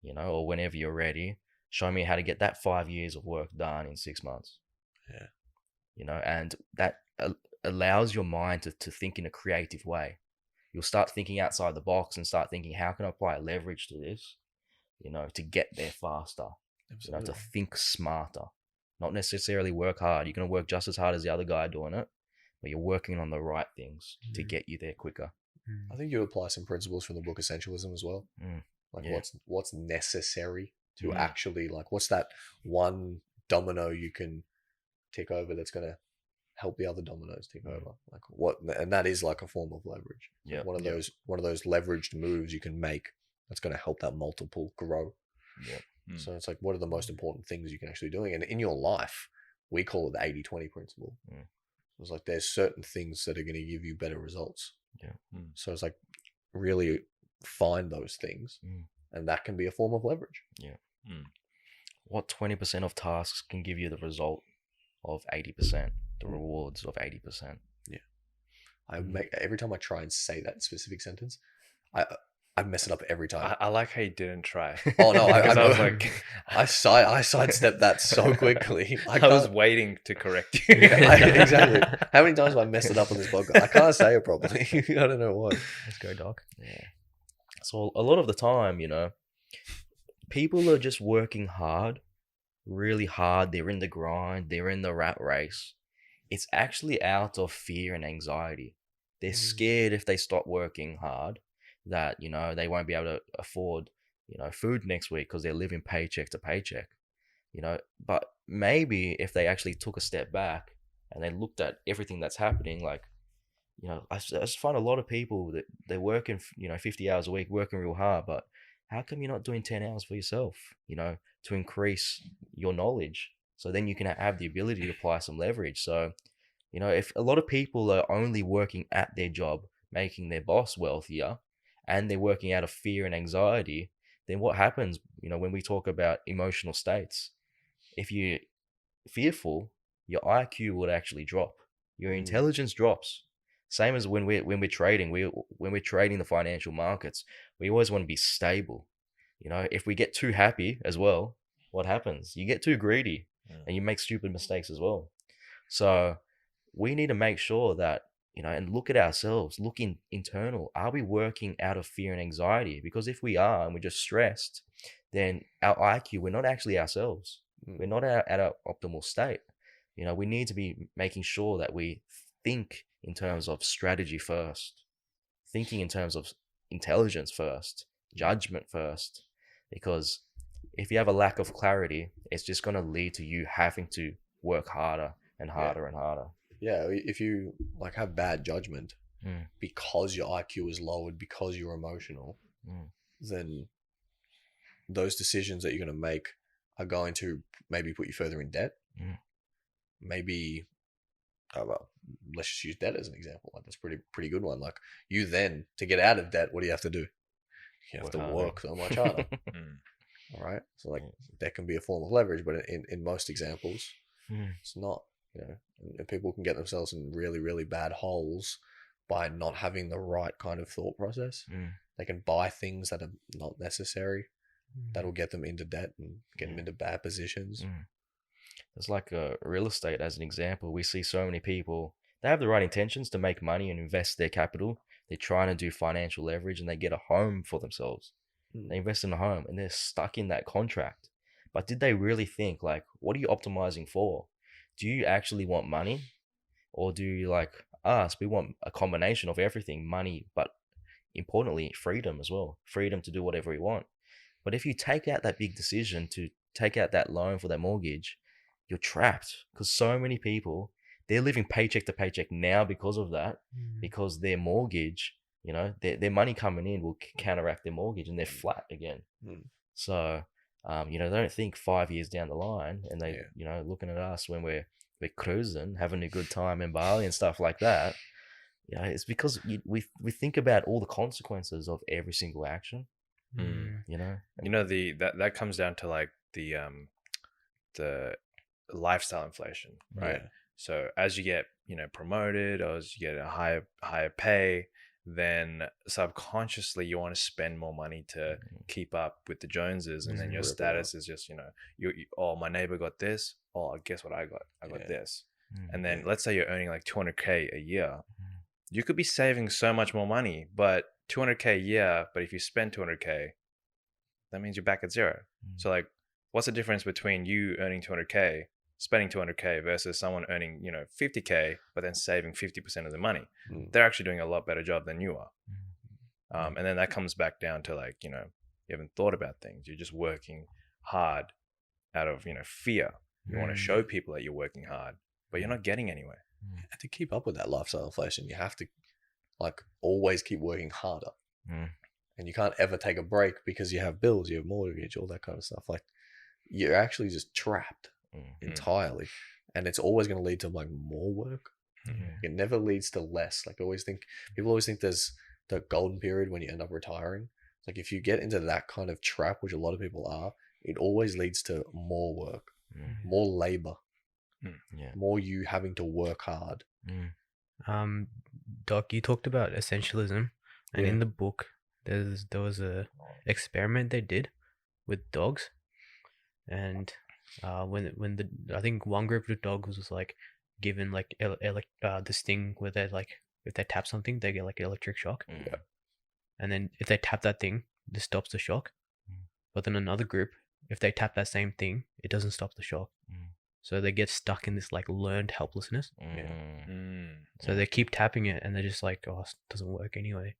S2: or whenever you're ready. Show me how to get that 5 years of work done in 6 months.
S5: Yeah.
S2: And that allows your mind to think in a creative way. You'll start thinking outside the box and start thinking, how can I apply leverage to this, to get there faster, to think smarter, not necessarily work hard. You're going to work just as hard as the other guy doing it, but you're working on the right things to get you there quicker.
S5: I think you apply some principles from the book Essentialism as well. Like what's necessary to actually, like, what's that one domino you can tick over that's going to help the other dominoes tick over? Like what, and that is like a form of leverage.
S2: Yeah.
S5: One of those leveraged moves you can make that's going to help that multiple grow.
S2: Yeah.
S5: So it's like, what are the most important things you can actually doing? And in your life, we call it the 80-20 principle. It's like there's certain things that are going to give you better results. So it's like really find those things, and that can be a form of leverage.
S2: What 20% of tasks can give you the result of 80%, the rewards of 80%?
S5: I make every time I try and say that specific sentence, I mess it up every time.
S3: I like how you didn't try.
S5: Oh no, I
S3: was like,
S5: I sidestepped that so quickly.
S3: I was waiting to correct you.
S5: Exactly. How many times have I messed it up on this podcast? I can't say it properly. I don't know why.
S1: Let's go, Doc.
S2: Yeah. So a lot of the time, people are just working hard, really hard. They're in the grind. They're in the rat race. It's actually out of fear and anxiety. They're scared if they stop working hard that, they won't be able to afford, food next week because they're living paycheck to paycheck, but maybe if they actually took a step back and they looked at everything that's happening, like, I just find a lot of people that they're working, 50 hours a week, working real hard, but how come you're not doing 10 hours for yourself, to increase your knowledge? So then you can have the ability to apply some leverage. So, if a lot of people are only working at their job, making their boss wealthier, and they're working out of fear and anxiety, then what happens, when we talk about emotional states? If you're fearful, your IQ would actually drop. Your intelligence drops. Same as when we're trading. When we're trading the financial markets, we always want to be stable. If we get too happy as well, what happens? You get too greedy and you make stupid mistakes as well. So we need to make sure that, and look at ourselves, look internal. Are we working out of fear and anxiety? Because if we are and we're just stressed, then our IQ, we're not actually ourselves. We're not at our optimal state. You know, we need to be making sure that we think in terms of strategy first, thinking in terms of intelligence first, judgment first, because if you have a lack of clarity, it's just going to lead to you having to work harder and harder and harder.
S5: Yeah, if you like have bad judgment
S2: Mm.
S5: because your IQ is lowered, because you're emotional, then those decisions that you're going to make are going to maybe put you further in debt. Maybe, well, let's just use debt as an example. Like that's pretty good one. Like you then, to get out of debt, what do you have to do? You have to work so much harder. All right. So like that can be a form of leverage, but in most examples, it's not. You know, and people can get themselves in really, really bad holes by not having the right kind of thought process. They can buy things that are not necessary. That'll get them into debt and get them into bad positions.
S2: It's like real estate as an example. We see so many people, they have the right intentions to make money and invest their capital. They're trying to do financial leverage and they get a home for themselves. They invest in a home and they're stuck in that contract. But did they really think, like, what are you optimizing for? Do you actually want money? Or do you, like us, we want a combination of everything, money, but importantly, freedom as well. Freedom to do whatever we want. But if you take out that big decision to take out that loan for that mortgage, you're trapped, because so many people, they're living paycheck to paycheck now because of that, because their mortgage, you know, their money coming in will counteract their mortgage and they're flat again. So, you know, they don't think 5 years down the line and they, you know, looking at us when we're cruising, having a good time in Bali and stuff like that. You know, it's because we think about all the consequences of every single action. You know,
S3: that comes down to like the lifestyle inflation, right? So as you get, you know, promoted, or as you get a higher pay, then subconsciously you want to spend more money to keep up with the Joneses, and then your status is just, you know, you oh, my neighbor got this, oh, guess what I got this. And then let's say you're earning like 200K a year, you could be saving so much more money, but 200K a year, but if you spend 200K, that means you're back at zero. So like, what's the difference between you earning 200K, spending 200K versus someone earning, you know, 50K, but then saving 50% of the money? They're actually doing a lot better job than you are. And then that comes back down to like, you know, you haven't thought about things. You're just working hard out of, you know, fear. You want to show people that you're working hard, but you're not getting anywhere.
S5: And to keep up with that lifestyle inflation, you have to like always keep working harder. And you can't ever take a break because you have bills, you have mortgage, all that kind of stuff. Like you're actually just trapped entirely. And it's always going to lead to like more work. It never leads to less. Like people always think there's the golden period when you end up retiring. Like if you get into that kind of trap, which a lot of people are, it always leads to more work, more labor, more you having to work hard.
S1: Doc, you talked about essentialism, and in the book, there was a experiment they did with dogs, and when I think one group of dogs was like given like this thing where they like if they tap something they get like an electric shock, and then if they tap that thing, this stops the shock. But then another group, if they tap that same thing, it doesn't stop the shock. So they get stuck in this like learned helplessness. So they keep tapping it and they're just like, oh, it doesn't work anyway.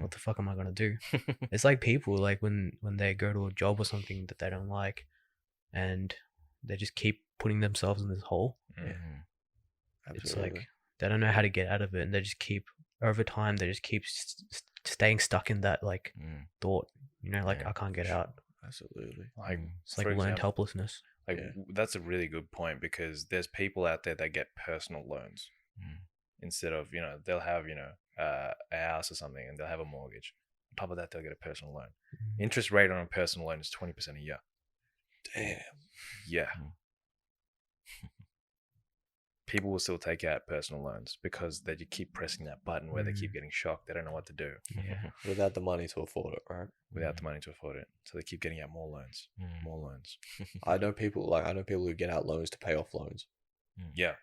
S1: What the fuck am I going to do? It's like people, like when they go to a job or something that they don't like and they just keep putting themselves in this hole. It's like they don't know how to get out of it, and they just keep, over time, they just keep staying stuck in that like thought, you know, like I can't get out.
S5: Absolutely.
S3: Like
S1: It's like learned helplessness.
S3: Like that's a really good point, because there's people out there that get personal loans instead of, you know, they'll have, you know, a house or something and they'll have a mortgage. On top of that, they'll get a personal loan. Interest rate on a personal loan is 20% a year.
S5: Damn.
S3: Yeah. People will still take out personal loans because they just keep pressing that button where they keep getting shocked. They don't know what to do.
S5: Without the money to afford it, right?
S3: Without the money to afford it. So they keep getting out more loans. More loans.
S5: I know people who get out loans to pay off loans.
S3: Yeah.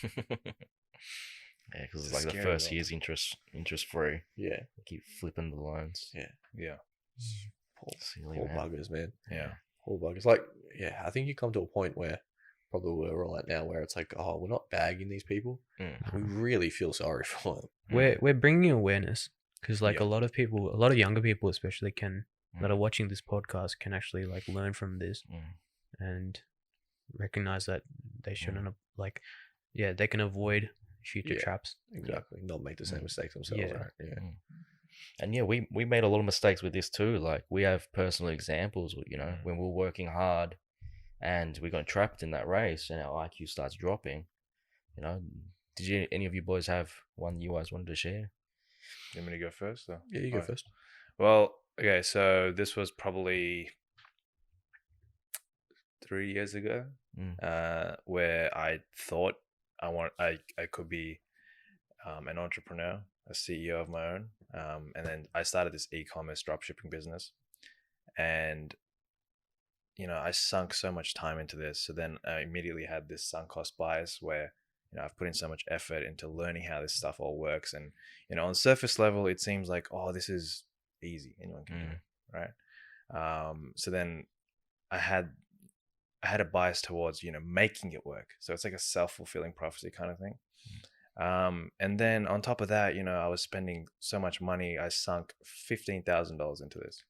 S2: Yeah, because it's like the first year's interest free.
S5: Yeah.
S2: They keep flipping the loans.
S3: Yeah.
S5: Poor buggers, man.
S3: Yeah.
S5: Poor buggers. Like, yeah, I think you come to a point where probably where we're all at now, where it's like, oh, we're not bagging these people.
S2: Mm.
S5: We really feel sorry for them.
S1: We're bringing awareness because like
S3: Yeah.
S1: a lot of people, a lot of younger people especially that are watching this podcast can actually like learn from this and recognize that they shouldn't have, like, yeah, they can avoid future
S5: Yeah.
S1: traps.
S5: Exactly. Not make the same mistakes themselves.
S1: Yeah.
S5: Right? Yeah.
S2: And yeah, we made a lot of mistakes with this too. Like we have personal examples, you know, when we're working hard and we got trapped in that race and our IQ starts dropping. You know, did any of you boys have one you guys wanted to share?
S3: You want me to go first? Or?
S5: Yeah, you go first.
S3: Well, okay, so this was probably 3 years ago, where I thought I could be an entrepreneur, a CEO of my own, and then I started this e-commerce dropshipping business, and I sunk so much time into this. So then I immediately had this sunk cost bias where I've put in so much effort into learning how this stuff all works, and on surface level it seems like, oh, this is easy, anyone can do it, right? So then I had a bias towards making it work, so it's like a self-fulfilling prophecy kind of thing. And then on top of that, I was spending so much money. I sunk $15,000 into this.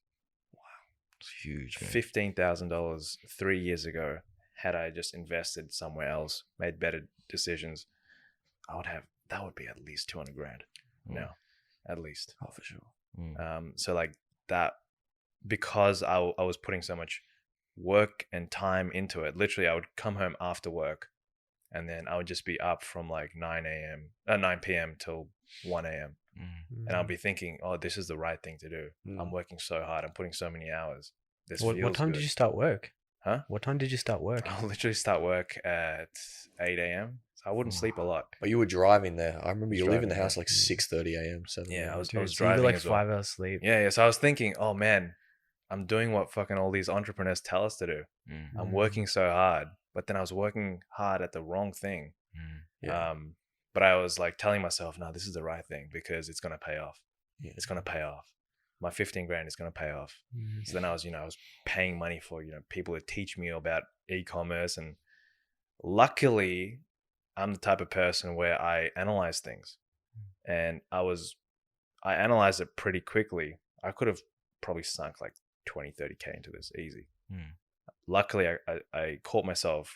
S2: It's huge, man.
S3: $15,000 3 years ago. Had I just invested somewhere else, made better decisions, that would be at least 200 grand now, at least.
S5: Oh, for sure.
S3: So like that, because I was putting so much work and time into it. Literally, I would come home after work, and then I would just be up from like 9 p.m. till 1 a.m. And I'll be thinking, oh, this is the right thing to do. I'm working so hard. I'm putting so many hours.
S1: What time did you start work?
S3: Huh?
S1: What time did you start work?
S3: I'll literally start work at 8 a.m. So I wouldn't sleep a lot.
S5: But you were driving there. I remember you were leaving the
S3: driving
S5: house like 6:30 a.m. 7
S3: Yeah,
S5: a.m.
S3: I was
S1: Dude, so you
S3: driving
S1: get like
S3: as well.
S1: 5 hours sleep.
S3: Yeah. So I was thinking, oh man, I'm doing what fucking all these entrepreneurs tell us to do. I'm working so hard, but then I was working hard at the wrong thing.
S5: Yeah.
S3: But I was like telling myself, no, this is the right thing because it's gonna pay off.
S5: Yeah.
S3: It's gonna pay off. My 15 grand is gonna pay off. So then I was paying money for people to teach me about e-commerce, and luckily, I'm the type of person where I analyze things, and I analyzed it pretty quickly. I could have probably sunk like 20, 30K into this easy. Luckily, I caught myself,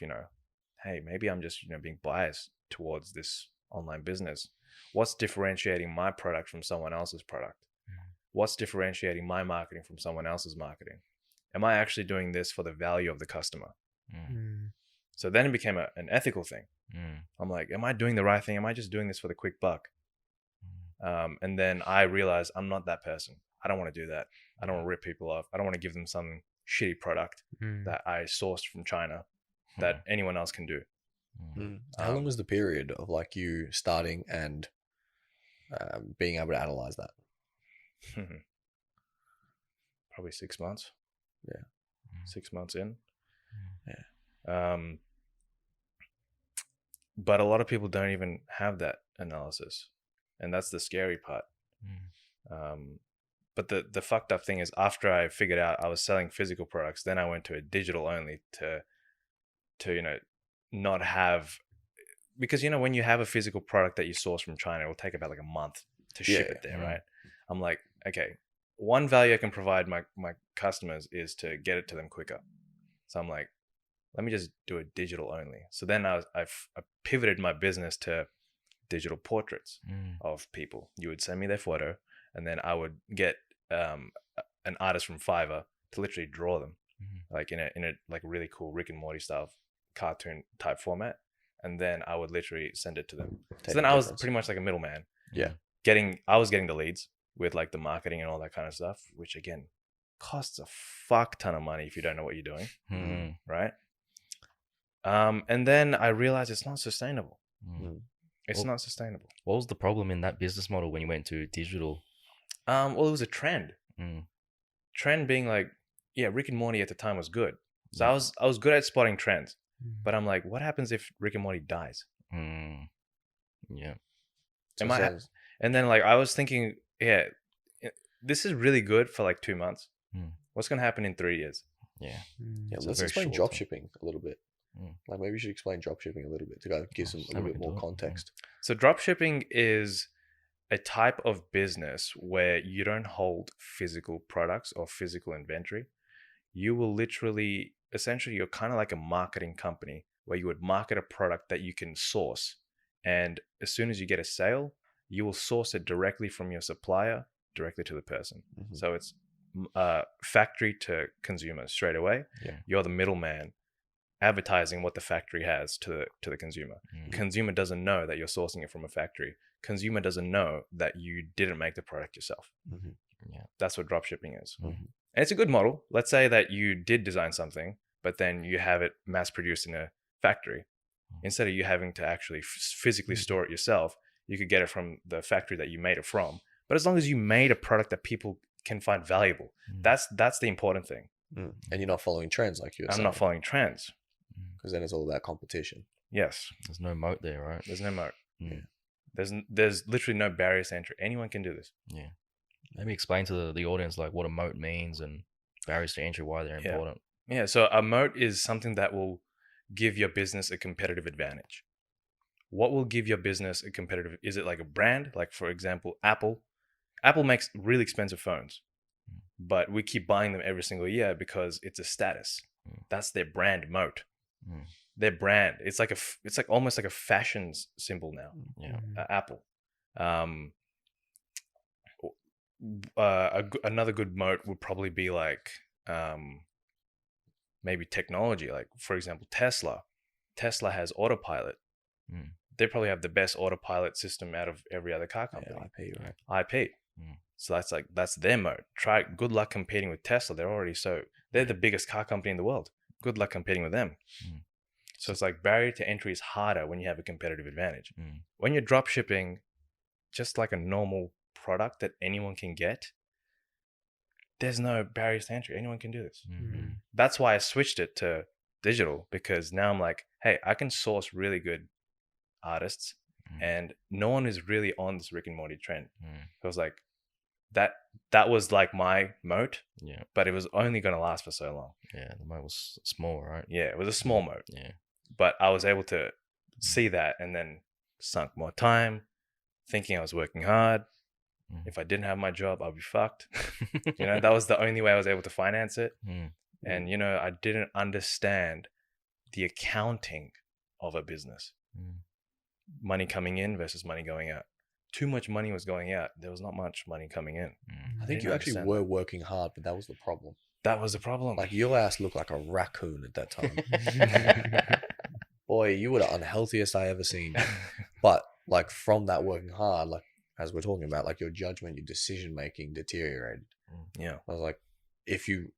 S3: hey, maybe I'm just, being biased towards this online business. What's differentiating my product from someone else's product? What's differentiating my marketing from someone else's marketing? Am I actually doing this for the value of the customer? So then it became an ethical thing. I'm like, am I doing the right thing? Am I just doing this for the quick buck? And then I realized I'm not that person. I don't want to do that. I don't want to rip people off. I don't want to give them some shitty product that I sourced from China that anyone else can do.
S5: How long was the period of like you starting and being able to analyze that?
S3: Probably 6 months.
S5: Yeah.
S3: 6 months in.
S5: Yeah.
S3: But a lot of people don't even have that analysis, and that's the scary part. But the fucked up thing is, after I figured out I was selling physical products, then I went to a digital only to not have, because when you have a physical product that you source from China, it will take about like a month to ship it there, right? I'm like, okay, one value I can provide my customers is to get it to them quicker. So I'm like, let me just do it digital only. So then I pivoted my business to digital portraits of people. You would send me their photo, and then I would get an artist from Fiverr to literally draw them, like in a like really cool Rick and Morty style cartoon type format, and then I would literally send it to them. So then I was pretty much like a middleman.
S5: Yeah.
S3: I was getting the leads with like the marketing and all that kind of stuff, which again costs a fuck ton of money if you don't know what you're doing, right? And then I realized it's not sustainable. It's not sustainable.
S2: What was the problem in that business model when you went to digital?
S3: Well, it was a trend. Trend being like, yeah, Rick and Morty at the time was good. So I was good at spotting trends. But I'm like, what happens if Rick and Morty dies?
S2: Yeah.
S3: And then like I was thinking, yeah, this is really good for like 2 months. What's gonna happen in 3 years?
S2: Yeah.
S5: Yeah,
S2: It's a
S5: let's
S2: very
S5: explain
S2: short
S5: dropshipping a little bit. Like maybe you should explain dropshipping a little bit to go give some a little bit more context.
S3: So dropshipping is a type of business where you don't hold physical products or physical inventory. You will literally, essentially, you're kind of like a marketing company where you would market a product that you can source. And as soon as you get a sale, you will source it directly from your supplier, directly to the person. So it's factory to consumer straight away.
S2: Yeah.
S3: You're the middleman advertising what the factory has to the consumer. Consumer doesn't know that you're sourcing it from a factory. Consumer doesn't know that you didn't make the product yourself.
S2: Yeah.
S3: That's what dropshipping is. And it's a good model. Let's say that you did design something, but then you have it mass produced in a factory. Instead of you having to actually physically store it yourself, you could get it from the factory that you made it from. But as long as you made a product that people can find valuable, that's the important thing.
S5: And you're not following trends like you're saying.
S3: I'm not following trends.
S5: Because then it's all about competition.
S3: Yes.
S2: There's no moat there, right?
S3: There's no moat.
S2: Yeah.
S3: There's literally no barriers to entry. Anyone can do this.
S2: Yeah. Maybe explain to the audience like what a moat means and barriers to entry, why they're important.
S3: Yeah. So a moat is something that will give your business a competitive advantage. What will give your business a competitive? Is it like a brand? Like for example, Apple. Apple makes really expensive phones, but we keep buying them every single year because it's a status. That's their brand moat. Their brand. It's like almost like a fashion symbol now.
S2: Yeah.
S3: Apple. Another good moat would probably be like maybe technology. Like for example, Tesla. Tesla has autopilot. They probably have the best autopilot system out of every other car company.
S5: Yeah, IP, right?
S3: IP. So that's their moat. Good luck competing with Tesla. They're the biggest car company in the world. Good luck competing with them. So it's like barrier to entry is harder when you have a competitive advantage. When you're drop shipping, just like a normal product that anyone can get, there's no barriers to entry. Anyone can do this. That's why I switched it to digital, because now I'm like, hey, I can source really good artists and no one is really on this Rick and Morty trend. I was like, that was like my moat, but it was only going to last for so long.
S2: Yeah, the moat was small, right?
S3: Yeah, it was a small moat.
S2: Yeah.
S3: But I was able to see that and then sunk more time thinking I was working hard. If I didn't have my job, I'd be fucked. That was the only way I was able to finance it. And, I didn't understand the accounting of a business. Money coming in versus money going out. Too much money was going out. There was not much money coming in.
S5: I think you actually were working hard, but that was the problem.
S3: That was the problem.
S5: Like your ass looked like a raccoon at that time. Boy, you were the unhealthiest I ever seen. But like from that working hard, like as we're talking about, like your judgment, your decision making deteriorated.
S3: Yeah.
S5: I was like, if you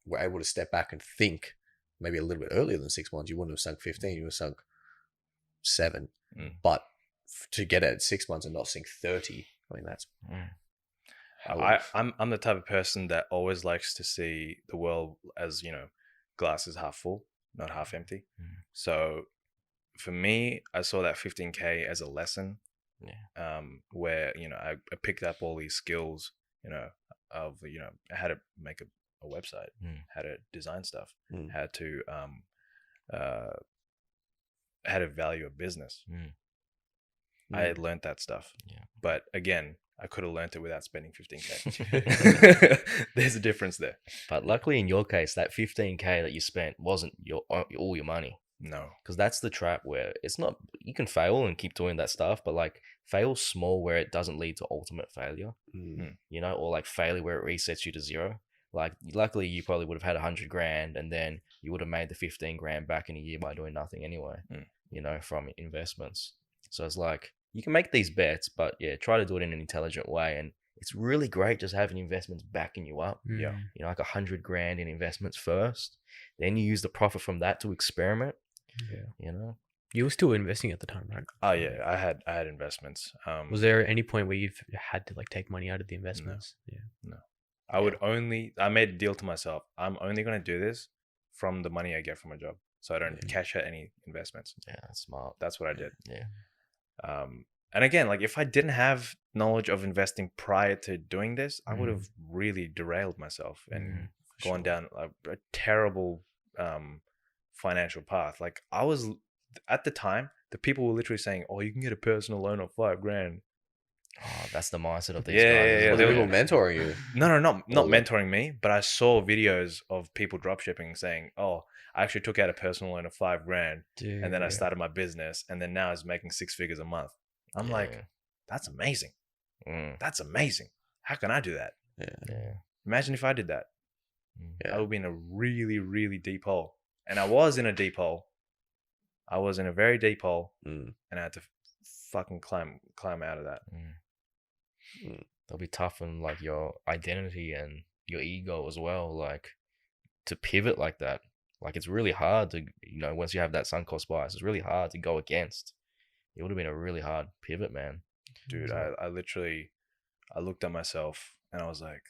S5: were able to step back and think maybe a little bit earlier than 6 months, you wouldn't have sunk 15, you would have sunk 7. But to get it at 6 months and not sink 30, I mean, that's...
S3: I'm the type of person that always likes to see the world as, glass is half full, not half empty. So for me, I saw that 15K as a lesson. Where I picked up all these skills, of how to make a website, how to design stuff, how to value a business. I had learned that stuff, but again, I could have learned it without spending 15K. There's a difference there.
S2: But luckily, in your case, that 15K that you spent wasn't all your money.
S3: No,
S2: because that's the trap where it's not. You can fail and keep doing that stuff, but like fail small where it doesn't lead to ultimate failure. Or like failure where it resets you to zero. Like luckily, you probably would have had 100 grand, and then you would have made the 15 grand back in a year by doing nothing anyway. From investments. So it's like you can make these bets, but try to do it in an intelligent way. And it's really great just having investments backing you up. Like 100 grand in investments first, then you use the profit from that to experiment.
S1: You were still investing at the time, right?
S3: Oh yeah, I had investments.
S1: Was there any point where you've had to like take money out of the investments?
S3: No. I made a deal to myself. I'm only going to do this from the money I get from a job. So I don't cash out any investments.
S2: Yeah, that's smart.
S3: That's what I did.
S2: Yeah.
S3: And again, like if I didn't have knowledge of investing prior to doing this, I would have really derailed myself and gone down a terrible financial path. Like I was at the time, the people were literally saying, "Oh, you can get a personal loan of $5,000."
S2: Oh, that's the mindset of these
S3: Yeah,
S2: guys.
S3: yeah,
S2: isn't
S3: yeah.
S5: Were
S2: it?
S5: the
S3: They
S5: people
S3: were-
S5: mentoring you?
S3: No, not
S5: Oh, like-
S3: mentoring me, but I saw videos of people dropshipping saying, "Oh, I actually took out a personal loan of $5,000,
S1: Dude,
S3: and then I
S1: yeah.
S3: started my business, and then now it's making 6 figures a month." I'm
S2: Yeah.
S3: like, "That's amazing.
S2: Mm,
S3: That's amazing. How can I do that?
S2: yeah.
S3: Imagine if I did that.
S2: Mm.
S5: Yeah.
S3: I would be in a really, really deep hole." And I was in a deep hole. I was in a very deep hole,
S5: Mm.
S3: and I had to fucking climb out of that.
S2: That'll be tough on like your identity and your ego as well. Like to pivot like that. Like it's really hard to, once you have that sunk cost bias, it's really hard to go against. It would have been a really hard pivot, man.
S3: Dude, I literally, I looked at myself and I was like,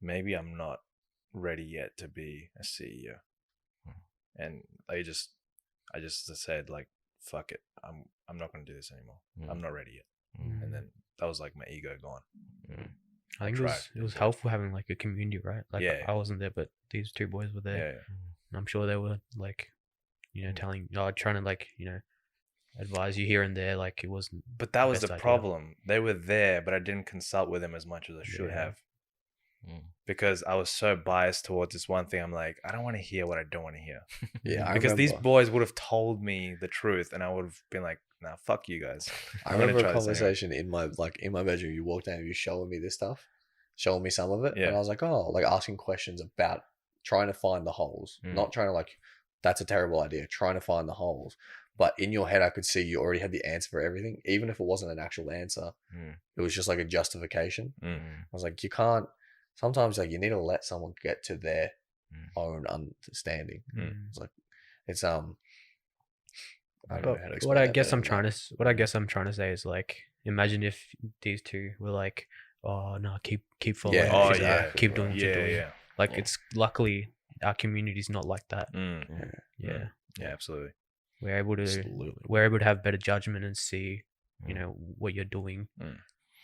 S3: maybe I'm not ready yet to be a CEO. And I just said like, fuck it. I'm not going to do this anymore. I'm not ready yet.
S2: Mm.
S3: And then that was like my ego gone.
S2: Mm.
S1: I think
S3: tried.
S1: it was helpful having like a community, right? Like
S3: Yeah.
S1: I wasn't there, but these two boys were there.
S3: Yeah.
S1: And I'm sure they were like, telling, trying to like, advise you here and there. Like it wasn't.
S3: But that was
S1: best
S3: the
S1: idea.
S3: problem. They were there, but I didn't consult with them as much as I should
S1: Yeah.
S3: have.
S2: Mm.
S3: Because I was so biased towards this one thing. I'm like, I don't want to hear what I don't want to hear.
S5: Yeah, I
S3: Because these
S5: remember-
S3: boys would have told me the truth, and I would have been like, "Nah, fuck you guys."
S5: I
S3: I'm gonna
S5: remember a
S3: try this anyway.
S5: conversation in my bedroom. You walked down, and you showing me this stuff, showing me some of it,
S3: Yeah.
S5: and I was like, oh, like asking questions about trying to find the holes, not trying to like, that's a terrible idea. Trying to find the holes, but in your head, I could see you already had the answer for everything, even if it wasn't an actual answer.
S2: Mm.
S5: It was just like a justification.
S3: Mm.
S5: I was like, you can't. Sometimes like you need to let someone get to their
S2: Mm.
S5: own understanding.
S3: Mm.
S5: It's like it's I don't
S1: But
S5: know how to explain
S1: what I
S5: that
S1: guess
S5: better
S1: I'm
S5: than
S1: trying
S5: that.
S1: to what I guess I'm trying to say is like, imagine if these two were like, oh no, keep following,
S5: Yeah.
S3: Oh,
S1: keep,
S3: yeah.
S1: keep doing, keep
S3: Yeah,
S1: doing.
S3: yeah.
S1: Like
S2: Yeah.
S1: it's luckily our community's not like that.
S3: Mm.
S1: Yeah,
S3: Yeah, absolutely.
S1: we're able to have better judgment and see, what you're doing,
S3: Mm.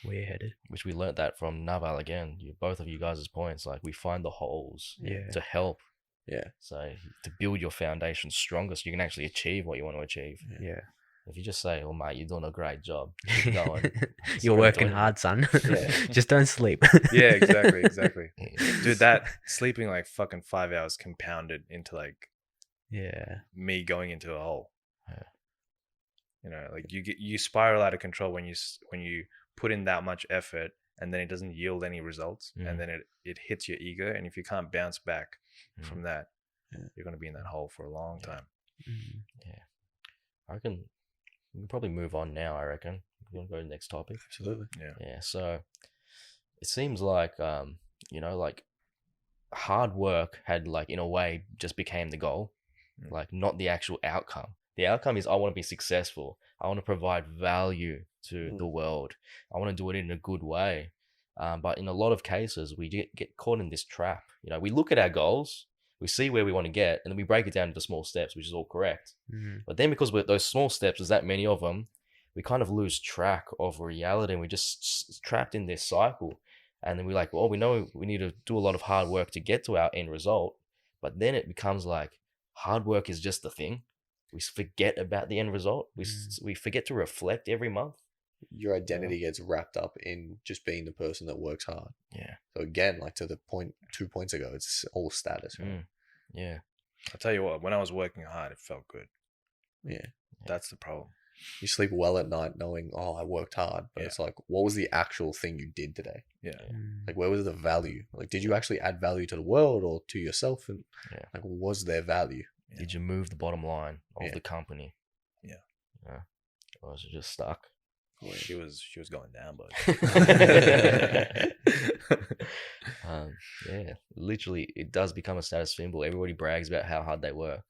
S1: where you're headed.
S2: Which we learnt that from Naval again. Both of you guys' points. Like we find the holes
S1: Yeah.
S2: to help.
S5: Yeah.
S2: So to build your foundation stronger, so you can actually achieve what you want to achieve.
S1: Yeah,
S2: If you just say, "Oh mate, you're doing a great job," keep going. It's
S1: you're
S2: not
S1: working
S2: enjoyable.
S1: hard, son.
S5: Yeah.
S1: Just don't sleep.
S3: Yeah, exactly.
S2: Yeah.
S3: Dude, that sleeping like fucking 5 hours compounded into like
S1: Yeah,
S3: me going into a hole.
S2: Yeah.
S3: Like you spiral out of control when you put in that much effort and then it doesn't yield any results,
S2: Mm.
S3: and then it hits your ego, and if you can't bounce back
S2: Mm.
S3: from that,
S5: Yeah.
S3: you're gonna be in that hole for a long
S2: Yeah.
S3: time.
S1: Mm.
S2: I reckon we can probably move on now. I reckon we're gonna go to the next topic.
S5: Absolutely.
S2: Yeah. So it seems like like hard work had like in a way just became the goal,
S3: Mm.
S2: like not the actual outcome. The outcome is I want to be successful. I want to provide value to the world. I want to do it in a good way. But in a lot of cases, we get caught in this trap. We look at our goals, we see where we want to get, and then we break it down into small steps, which is all correct.
S1: Mm.
S2: But then because those small steps, there's that many of them, we kind of lose track of reality, and we're just trapped in this cycle. And then we're like, well, we know we need to do a lot of hard work to get to our end result. But then it becomes like hard work is just the thing. We forget about the end result. We forget to reflect every month.
S5: Your identity gets wrapped up in just being the person that works hard.
S2: Yeah.
S5: So again, like to the point 2 points ago, it's all status. Right?
S2: Yeah.
S3: I'll tell you what, when I was working hard, it felt good.
S5: Yeah.
S3: That's the problem.
S5: You sleep well at night knowing, oh, I worked hard. But
S3: Yeah.
S5: it's like, what was the actual thing you did today?
S3: Yeah.
S1: Mm.
S5: Like, where was the value? Like, did you actually add value to the world or to yourself? And
S2: Yeah.
S5: like, was there value?
S3: Yeah.
S2: Did you move the bottom line of
S5: Yeah.
S2: the company?
S3: Yeah.
S2: Or was it just stuck?
S3: She was going down, bud.
S2: Yeah, literally, it does become a status symbol. Everybody brags about how hard they work.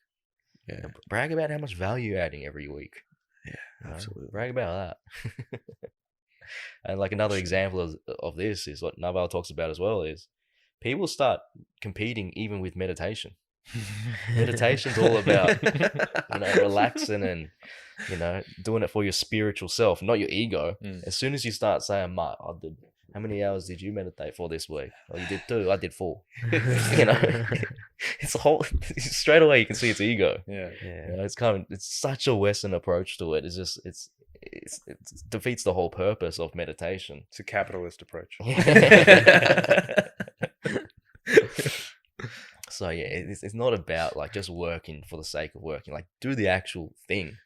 S5: Yeah.
S2: Brag about how much value you're adding every week.
S5: Yeah,
S2: You know?
S5: absolutely.
S2: Brag about that. And like another example of this is what Naval talks about as well is people start competing even with meditation. Meditation's all about relaxing and doing it for your spiritual self, not your ego.
S3: Mm.
S2: As soon as you start saying, how many hours did you meditate for this week? Oh, you did 2. I did 4. You know, it's a whole straight away you can see it's ego.
S3: Yeah.
S2: You know, it's such a Western approach to it. It defeats the whole purpose of meditation.
S3: It's a capitalist approach.
S2: So yeah, it's not about like just working for the sake of working. Like, do the actual thing.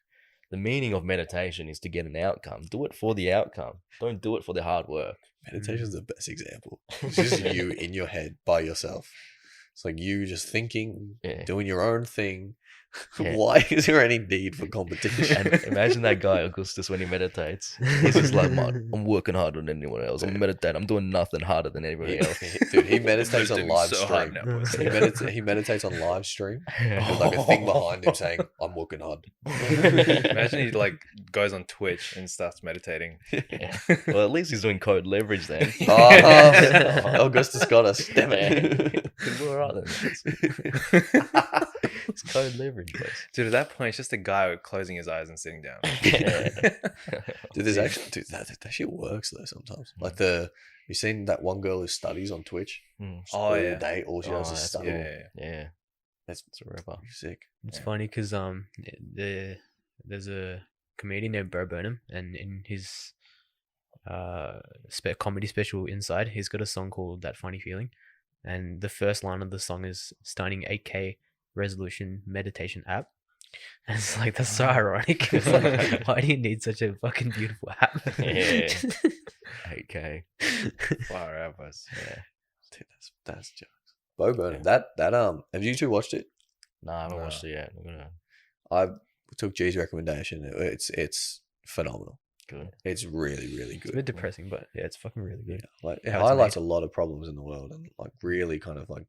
S2: The meaning of meditation is to get an outcome. Do it for the outcome. Don't do it for the hard work.
S5: Meditation is the best example. It's just you in your head by yourself. It's like you just thinking, doing your own thing.
S2: Yeah.
S5: Why is there any need for competition?
S2: And imagine that guy Augustus when he meditates. He's just like, man, I'm working harder than anyone else. I'm meditating. I'm doing nothing harder than anybody else.
S5: Dude, he meditates on
S3: Doing
S5: live
S3: so hard
S5: stream.
S3: now, boys.
S5: He meditates on live stream with like a thing behind him saying, "I'm working hard."
S3: Imagine he like goes on Twitch and starts meditating.
S2: Yeah. Well, at least he's doing code leverage then.
S5: Oh, Augustus got us. Damn it.
S2: We're all right then. It's code leverage, boys.
S3: Dude, at that point, it's just a guy closing his eyes and sitting down.
S5: Dude, there's actually that shit works though sometimes. Like you seen that one girl who studies on Twitch? Just
S3: Oh,
S5: all
S3: yeah.
S5: day, all she does is
S2: that's
S5: study.
S2: Yeah.
S5: That's
S2: It's a ripper.
S5: sick.
S1: It's funny because there's a comedian named Bo Burnham, and in his comedy special Inside, he's got a song called "That Funny Feeling," and the first line of the song is "Stunning 8K resolution meditation app." And it's like, that's so ironic. It's like, why do you need such a fucking beautiful app?
S2: Yeah. 8K.
S3: Far out, boys.
S2: Yeah.
S5: Dude, that's jokes. Bo Burnham. That have you two watched it?
S2: No, I haven't
S3: No.
S2: watched it yet. I'm gonna.
S5: I took G's recommendation. It's phenomenal.
S2: Good.
S5: It's really, really
S1: It's a bit
S5: good.
S1: depressing, but yeah, it's fucking really good.
S5: Like it
S1: how it's
S5: highlights
S1: made.
S5: a lot of problems in the world and like really kind of like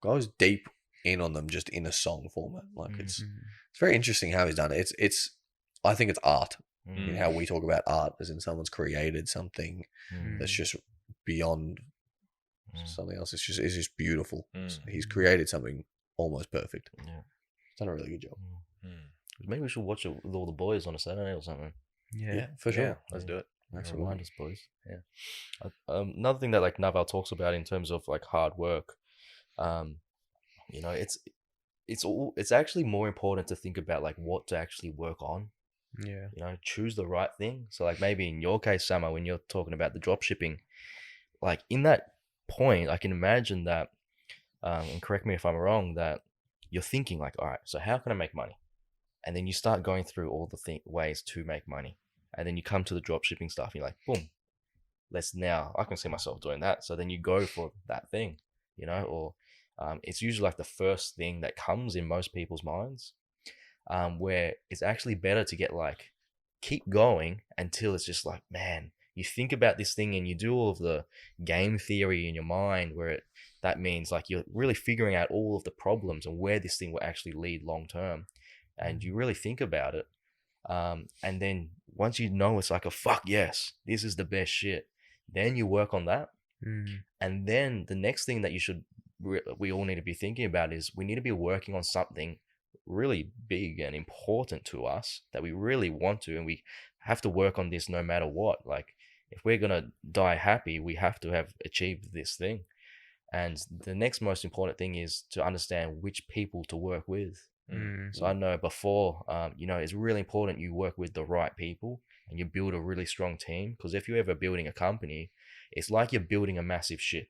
S5: goes deep in on them just in a song format. Like it's very interesting how he's done it. It's I think it's art.
S2: Mm.
S5: In how we talk about art, as in someone's created something that's just beyond something else. It's just beautiful. So he's created something almost perfect.
S2: Yeah.
S5: He's done a really good job.
S2: Maybe we should watch it with all the boys on a Saturday or something.
S5: Yeah, for sure.
S3: Yeah, let's do it.
S5: Absolutely.
S2: Remind us, boys. Yeah. Another thing that like Naval talks about in terms of like hard work, you know, it's actually more important to think about like what to actually work on.
S1: Yeah.
S2: You know, choose the right thing. So like maybe in your case, Summer, when you're talking about the drop shipping, like in that point, I can imagine that, and correct me if I'm wrong, that you're thinking like, all right, so how can I make money? And then you start going through all the ways to make money. And then you come to the drop shipping stuff. And you're like, boom, I can see myself doing that. So then you go for that thing, you know, or it's usually like the first thing that comes in most people's minds, where it's actually better to get like, keep going until it's just like, man, you think about this thing and you do all of the game theory in your mind where that means like you're really figuring out all of the problems and where this thing will actually lead long term. And you really think about it. And then once you know it's like a fuck yes, this is the best shit, then you work on that. And then the next thing that we all need to be thinking about is we need to be working on something really big and important to us that we really want to, and we have to work on this no matter what. Like if we're gonna die happy, we have to have achieved this thing. And the next most important thing is to understand which people to work with. So I know before, you know, it's really important you work with the right people and you build a really strong team. Because if you're ever building a company, it's like you're building a massive ship,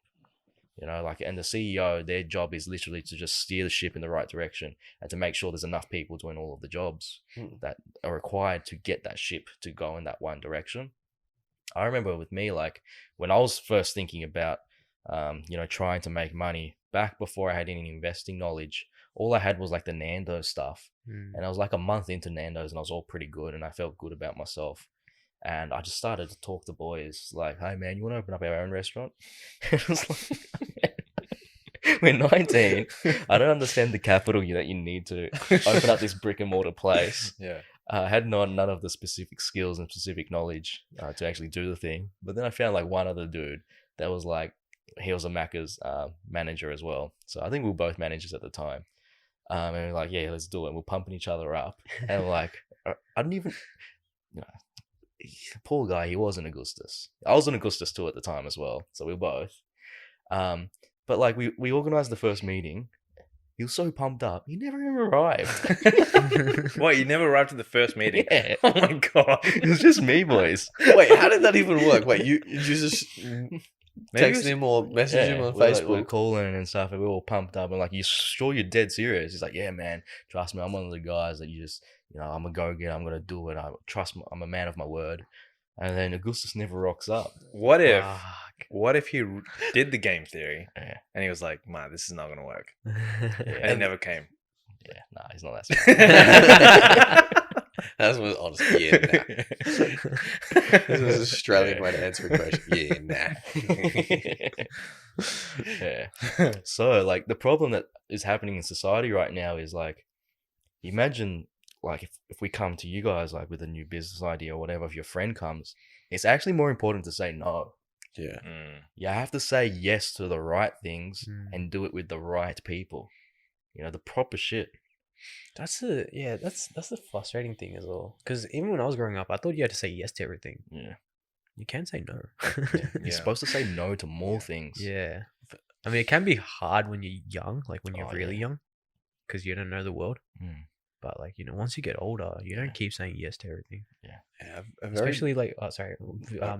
S2: you know, like, and the CEO, their job is literally to just steer the ship in the right direction and to make sure there's enough people doing all of the jobs that are required to get that ship to go in that one direction. I remember with me, like when I was first thinking about, you know, trying to make money back before I had any investing knowledge, all I had was like the Nando's stuff. And I was like a month into Nando's and I was all pretty good and I felt good about myself. And I just started to talk to boys like, hey man, you want to open up our own restaurant? It was like, we're 19. I don't understand the capital that you need to open up this brick and mortar place.
S3: Yeah.
S2: I had none of the specific skills and specific knowledge to actually do the thing. But then I found like one other dude that was like, he was a Macca's manager as well. So I think we were both managers at the time. And we're like, yeah, let's do it. And we're pumping each other up. And like, I didn't even, you know, poor guy, he was in Augustus. I was in Augustus too at the time as well, so we were both. But like we organized the first meeting. He was so pumped up, he never even arrived.
S3: What? You never arrived at the first meeting?
S2: Yeah.
S3: Oh my god!
S2: It was just me, boys.
S5: Wait, how did that even work? Wait, you just
S3: Maybe
S5: text him or message him on
S2: we were
S5: Facebook?
S2: calling and stuff, and we were all pumped up. And like, you sure you're dead serious? He's like, yeah, man, trust me, I'm one of the guys that I'm a go getter. I'm gonna do it. I'm a man of my word. And then Augustus never rocks up.
S3: What if?
S1: Fuck.
S3: What if he did the game theory
S2: Yeah,
S3: and he was like, "Man, this is not gonna work,"
S1: Yeah.
S3: and he never came?
S2: yeah, nah, he's not that smart.
S5: That was honestly, yeah, nah. This is an Australian way to answer a question. Yeah, nah.
S2: Yeah. So like the problem that is happening in society right now is like, imagine like if we come to you guys like with a new business idea or whatever, if your friend comes, it's actually more important to say no.
S5: Yeah.
S2: You have to say yes to the right things
S1: Mm.
S2: and do it with the right people. The proper shit.
S1: That's the frustrating thing as well. Because even when I was growing up, I thought you had to say yes to everything.
S2: Yeah.
S1: You can say no.
S2: You're
S3: Yeah.
S2: supposed to say no to more things.
S1: Yeah. I mean, it can be hard when you're young, like when you're
S2: Oh,
S1: really
S2: yeah.
S1: young, because you don't know the world.
S2: Mm.
S1: But like, once you get older, you
S2: Yeah.
S1: don't keep saying yes to everything.
S5: Yeah, a very,
S1: Especially like,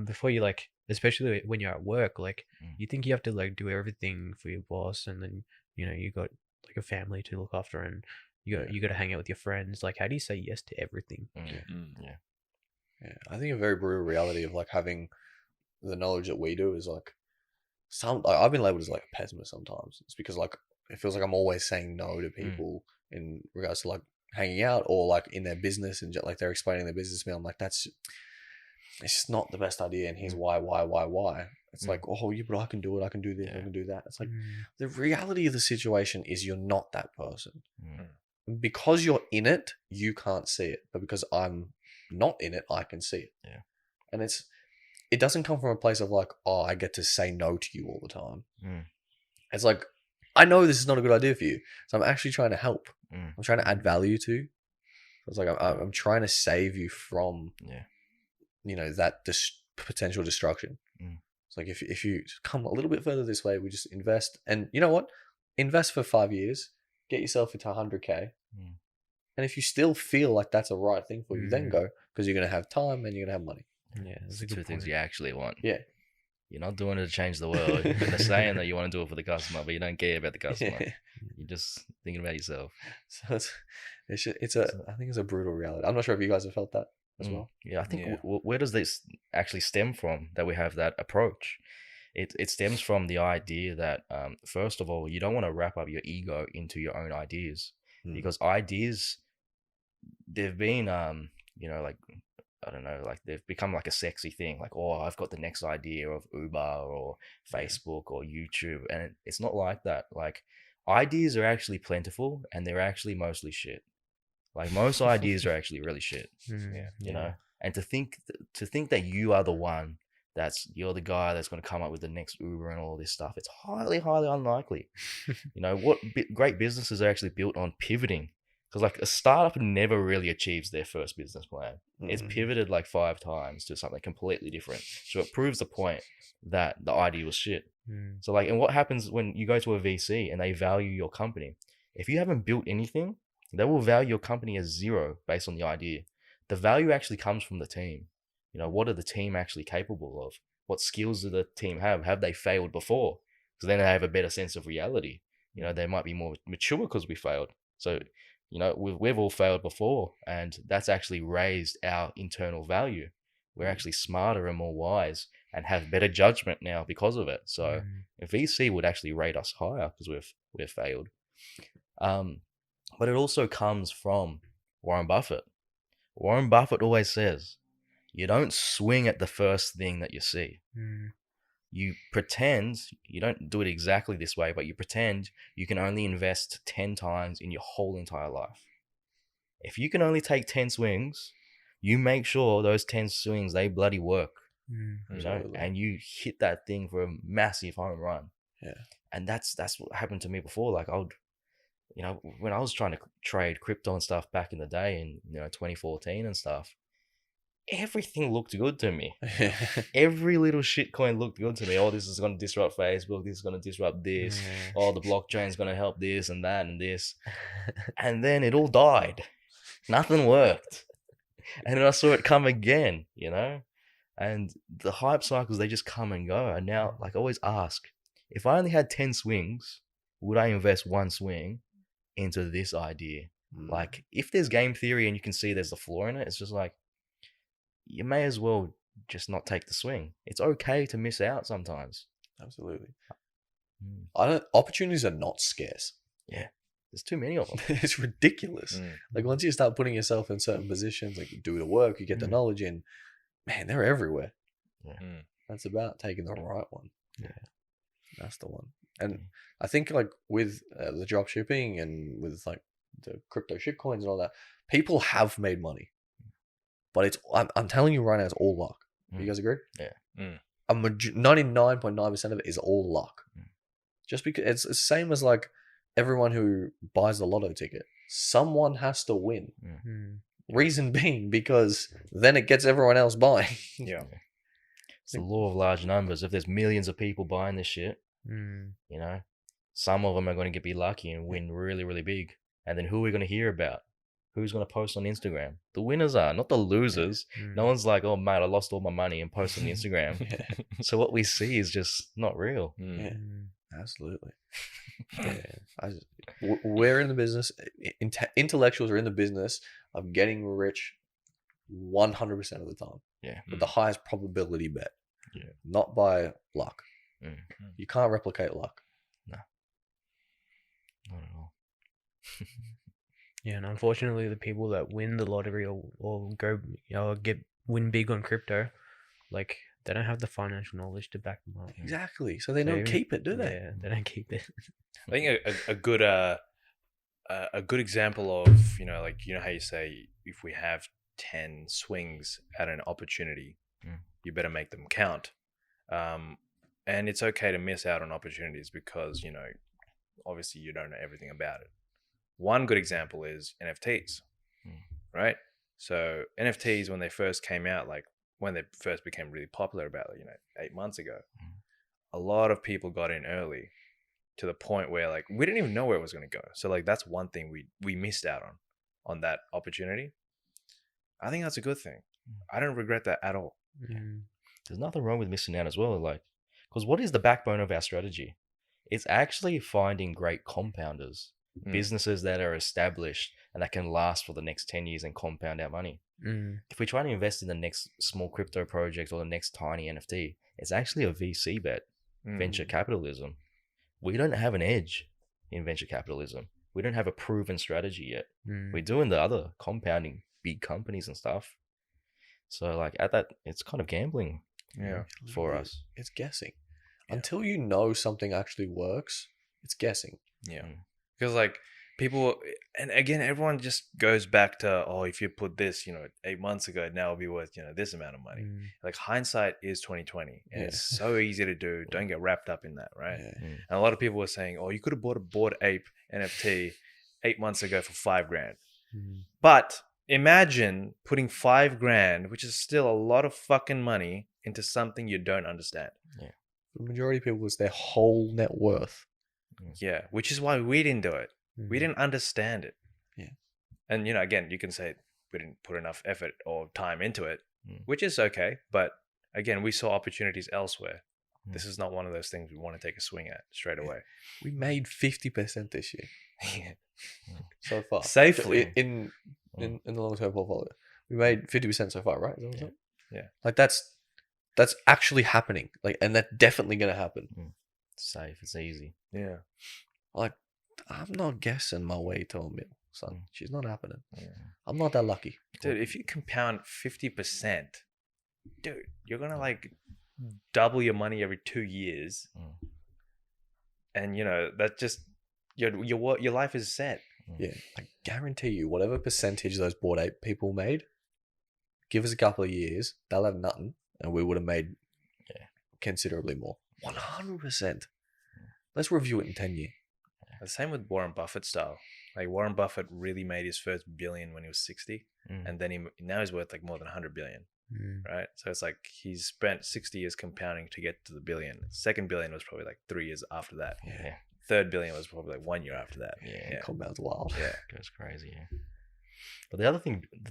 S1: before you like, especially when you're at work, like
S2: Mm.
S1: you think you have to like do everything for your boss, and then you got like a family to look after, and you got to hang out with your friends. Like, how do you say yes to everything?
S5: yeah. I think a very brutal reality of like having the knowledge that we do is like I've been labeled as like a pessimist sometimes. It's because like it feels like I'm always saying no to people in regards to like hanging out or like in their business and like they're explaining their business to me. I'm like, it's just not the best idea, and here's why. It's like, oh, yeah, but I can do it. I can do this. I can do that. It's like the reality of the situation is you're not that person. Because you're in it, you can't see it. But because I'm not in it, I can see it.
S2: Yeah.
S5: And it doesn't come from a place of like, oh, I get to say no to you all the time. It's like, I know this is not a good idea for you, so I'm actually trying to help. I'm trying to add value to you. It's like I'm trying to save you from, that potential destruction. It's like if you come a little bit further this way, we just invest, and you know what? Invest for 5 years, get yourself into 100K, and if you still feel like that's a right thing for you, then go, because you're gonna have time and you're gonna have money.
S1: Yeah, that's
S2: It's
S1: a
S2: two
S1: good
S2: things
S1: point.
S2: you actually want.
S5: Yeah.
S2: You're not doing it to change the world. You're saying that you want to do it for the customer, but you don't care about the customer. You're just thinking about yourself.
S5: So I think it's a brutal reality. I'm not sure if you guys have felt that as well.
S2: Yeah, I think
S3: Yeah.
S2: where does this actually stem from that we have that approach? It stems from the idea that first of all, you don't want to wrap up your ego into your own ideas, because ideas, they've been like, I don't know, like they've become like a sexy thing. Like, oh, I've got the next idea of Uber or Facebook or YouTube, and it's not like that. Like, ideas are actually plentiful, and they're actually mostly shit. Like, most ideas are actually really shit. You know, and to think that you are the one you're the guy that's going to come up with the next Uber and all this stuff, it's highly, highly unlikely. What great businesses are actually built on pivoting, because like a startup never really achieves their first business plan. It's pivoted like 5 times to something completely different. So it proves the point that the idea was shit. So like, and what happens when you go to a VC and they value your company? If you haven't built anything, they will value your company as 0 based on the idea. The value actually comes from the team. What are the team actually capable of? What skills do the team have? Have they failed before? Because then they have a better sense of reality. They might be more mature because we failed. So, we've all failed before, and that's actually raised our internal value. We're actually smarter and more wise and have better judgment now because of it. So a VC would actually rate us higher because we've failed. But it also comes from Warren Buffett. Warren Buffett always says, you don't swing at the first thing that you see. You pretend, you don't do it exactly this way, but you pretend you can only invest 10 times in your whole entire life. If you can only take 10 swings, you make sure those 10 swings, they bloody work. And you hit that thing for a massive home run.
S5: Yeah.
S2: And that's what happened to me before. Like, when I was trying to trade crypto and stuff back in the day in 2014 and stuff, everything looked good to me. Every little shitcoin looked good to me. Oh, this is going to disrupt Facebook. This is going to disrupt this.
S1: Yeah.
S2: Oh, the blockchain's going to help this and that and this. And then it all died. Nothing worked. And then I saw it come again, you know? And the hype cycles, they just come and go. And now, like, I always ask, if I only had 10 swings, would I invest one swing into this idea? Like, if there's game theory and you can see there's a flaw in it, it's just like, you may as well just not take the swing. It's okay to miss out sometimes.
S5: Absolutely. Opportunities are not scarce.
S2: Yeah. There's too many of them.
S5: It's ridiculous. Like, once you start putting yourself in certain positions, like you do the work, you get the knowledge in, man, they're everywhere.
S2: Yeah.
S5: That's about taking the right one.
S2: Yeah.
S5: That's the one. And I think, like, with the drop shipping and with like the crypto shitcoins and all that, people have made money. But I'm telling you right now, it's all luck. You guys agree?
S2: Yeah.
S5: 99.9% of it is all luck. Just because it's the same as like everyone who buys the lotto ticket. Someone has to win. Reason being because then it gets everyone else buying.
S3: Yeah.
S2: It's the law of large numbers. If there's millions of people buying this shit, you know, some of them are going to be lucky and win really, really big. And then who are we going to hear about? Who's going to post on Instagram? The winners are, not the losers. No one's like, oh, mate, I lost all my money and post on Instagram. So what we see is just not real.
S5: Yeah, absolutely. We're in the business. Intellectuals are in the business of getting rich 100% of the time.
S2: Yeah.
S5: With the highest probability bet.
S2: Yeah.
S5: Not by luck. You can't replicate luck.
S2: No. Not at all.
S1: Yeah, and unfortunately, the people that win the lottery or go win big on crypto, like, they don't have the financial knowledge to back them up.
S5: Exactly. So they don't keep it, do they?
S1: Yeah, they don't keep it.
S3: I think a good example of, like, how you say, if we have 10 swings at an opportunity, you better make them count. And it's okay to miss out on opportunities because, obviously you don't know everything about it. One good example is NFTs, right? So NFTs, when they first came out, like when they first became really popular about, 8 months ago, a lot of people got in early to the point where, like, we didn't even know where it was going to go. So, like, that's one thing we missed out on that opportunity. I think that's a good thing. I don't regret that at all.
S2: There's nothing wrong with missing out as well. Like, because what is the backbone of our strategy? It's actually finding great compounders, businesses that are established and that can last for the next 10 years and compound our money. If we try to invest in the next small crypto project or the next tiny NFT, it's actually a VC bet, venture capitalism. We don't have an edge in venture capitalism. We don't have a proven strategy yet. We're doing the other compounding big companies and stuff. So, like, at that, it's kind of gambling for us.
S5: It's guessing. Until you know something actually works, it's guessing.
S3: Yeah. Because, like, people, and again, everyone just goes back to, oh, if you put this, 8 months ago, now it'll be worth, this amount of money. Like, hindsight is 2020, and it's so easy to do. Don't get wrapped up in that, right? And a lot of people were saying, oh, you could have bought a Bored Ape NFT 8 months ago for $5,000. But imagine putting $5,000, which is still a lot of fucking money, into something you don't understand.
S5: Yeah. The majority of people, it's their whole net worth.
S3: Yeah, which is why we didn't do it. We didn't understand it.
S5: Yeah.
S3: And, again, you can say we didn't put enough effort or time into it, which is okay. But again, we saw opportunities elsewhere. This is not one of those things we want to take a swing at straight away.
S5: We made 50% this year. So far.
S3: Safely.
S5: In the long-term portfolio. We made 50% so far, right? Is that what I'm saying?
S3: Yeah.
S5: Like, that's actually happening. Like, and that's definitely going to happen.
S2: It's safe. It's easy.
S3: Yeah.
S5: Like, I'm not guessing my way to a mil, son. She's not happening. I'm not that lucky.
S3: Dude, if you compound 50%, dude, you're going to, like, double your money every 2 years. And, that just, your life is set.
S5: Yeah. I guarantee you, whatever percentage those Bored Ape people made, give us a couple of years, they'll have nothing, and we would have made considerably more. 100%. Let's review it in 10 years.
S3: The same with Warren Buffett style. Like, Warren Buffett really made his first billion when he was 60, and then now he's worth like more than 100 billion. right? So it's like he's spent 60 years compounding to get to the billion. Second billion was probably like 3 years after that.
S2: Yeah.
S3: Third billion was probably like 1 year after that.
S2: Yeah.
S5: Compound's wild.
S3: Yeah.
S2: Goes crazy. Yeah. But the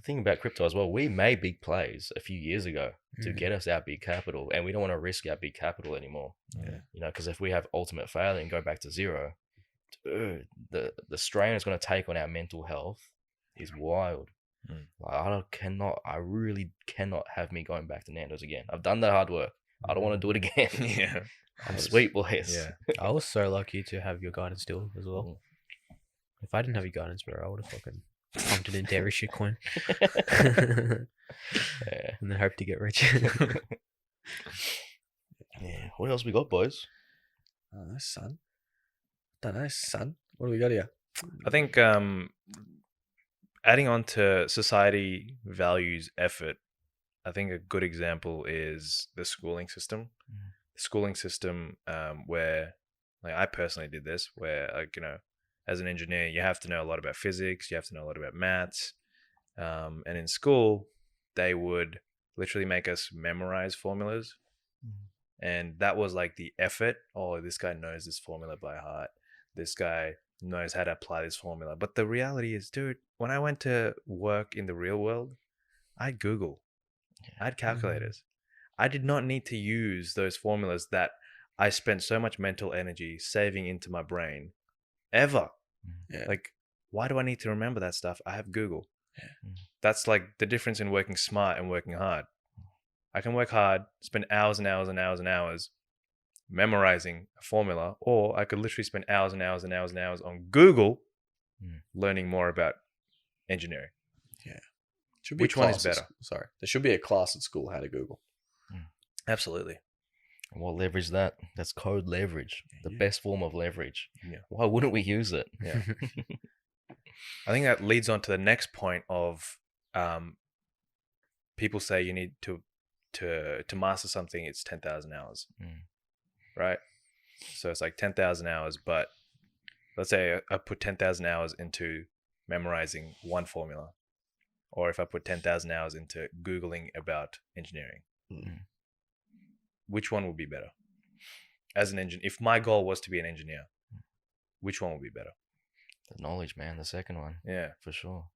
S2: thing about crypto as well, we made big plays a few years ago to get us our big capital, and we don't want to risk our big capital anymore.
S3: Yeah.
S2: You know, because if we have ultimate failure and go back to zero, dude, the strain it's going to take on our mental health is wild. Like, I really cannot have me going back to Nando's again. I've done that hard work. I don't want to do it again.
S3: Yeah.
S2: I'm sweet, boys.
S3: Yeah.
S1: I was so lucky to have your guidance still as well. If I didn't have your guidance, bro, I would have fucking pumped it into every shitcoin.
S2: Yeah.
S1: And then hope to get rich.
S2: Yeah. What else we got, boys?
S5: I don't know, son. What do we got here?
S3: I think adding on to society values effort, I think a good example is the schooling system. The schooling system where, like, I personally did this, where, like, you know, as an engineer, you have to know a lot about physics, you have to know a lot about maths. And in school, they would literally make us memorize formulas. And that was like the effort. Oh, this guy knows this formula by heart. This guy knows how to apply this formula. But the reality is, dude, when I went to work in the real world, I'd Google. I had calculators. I did not need to use those formulas that I spent so much mental energy saving into my brain ever.
S5: Yeah.
S3: Like, why do I need to remember that stuff? I have Google. That's like the difference in working smart and working hard. I can work hard, spend hours and hours and hours and hours memorizing a formula, or I could literally spend hours and hours and hours and hours on Google learning more about engineering.
S5: Yeah. Should be
S3: Which one is
S5: class
S3: better?
S5: Sorry. There should be a class at school how to Google.
S3: Absolutely.
S2: And what leverage that? That's code leverage. The best form of leverage.
S3: Yeah.
S2: Why wouldn't we use it?
S3: Yeah. I think that leads on to the next point of people say you need to master something, it's 10,000 hours. Right? So it's like 10,000 hours, but let's say I put 10,000 hours into memorizing one formula, or if I put 10,000 hours into Googling about engineering, which one would be better? As an engineer, if my goal was to be an engineer, which one would be better?
S2: The knowledge, man. The second one.
S3: Yeah.
S2: For sure.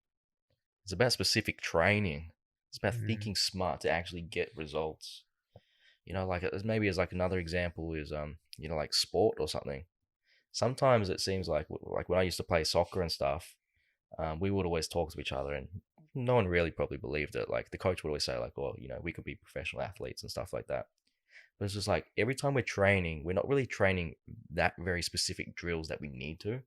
S2: It's about specific training. It's about thinking smart to actually get results. You know, like maybe as like another example is, you know, like sport or something. Sometimes it seems like when I used to play soccer and stuff, we would always talk to each other, and no one really probably believed it. Like the coach would always say, like, "Oh, you know, we could be professional athletes and stuff like that." But it's just like every time we're training, we're not really training that very specific drills that we need to.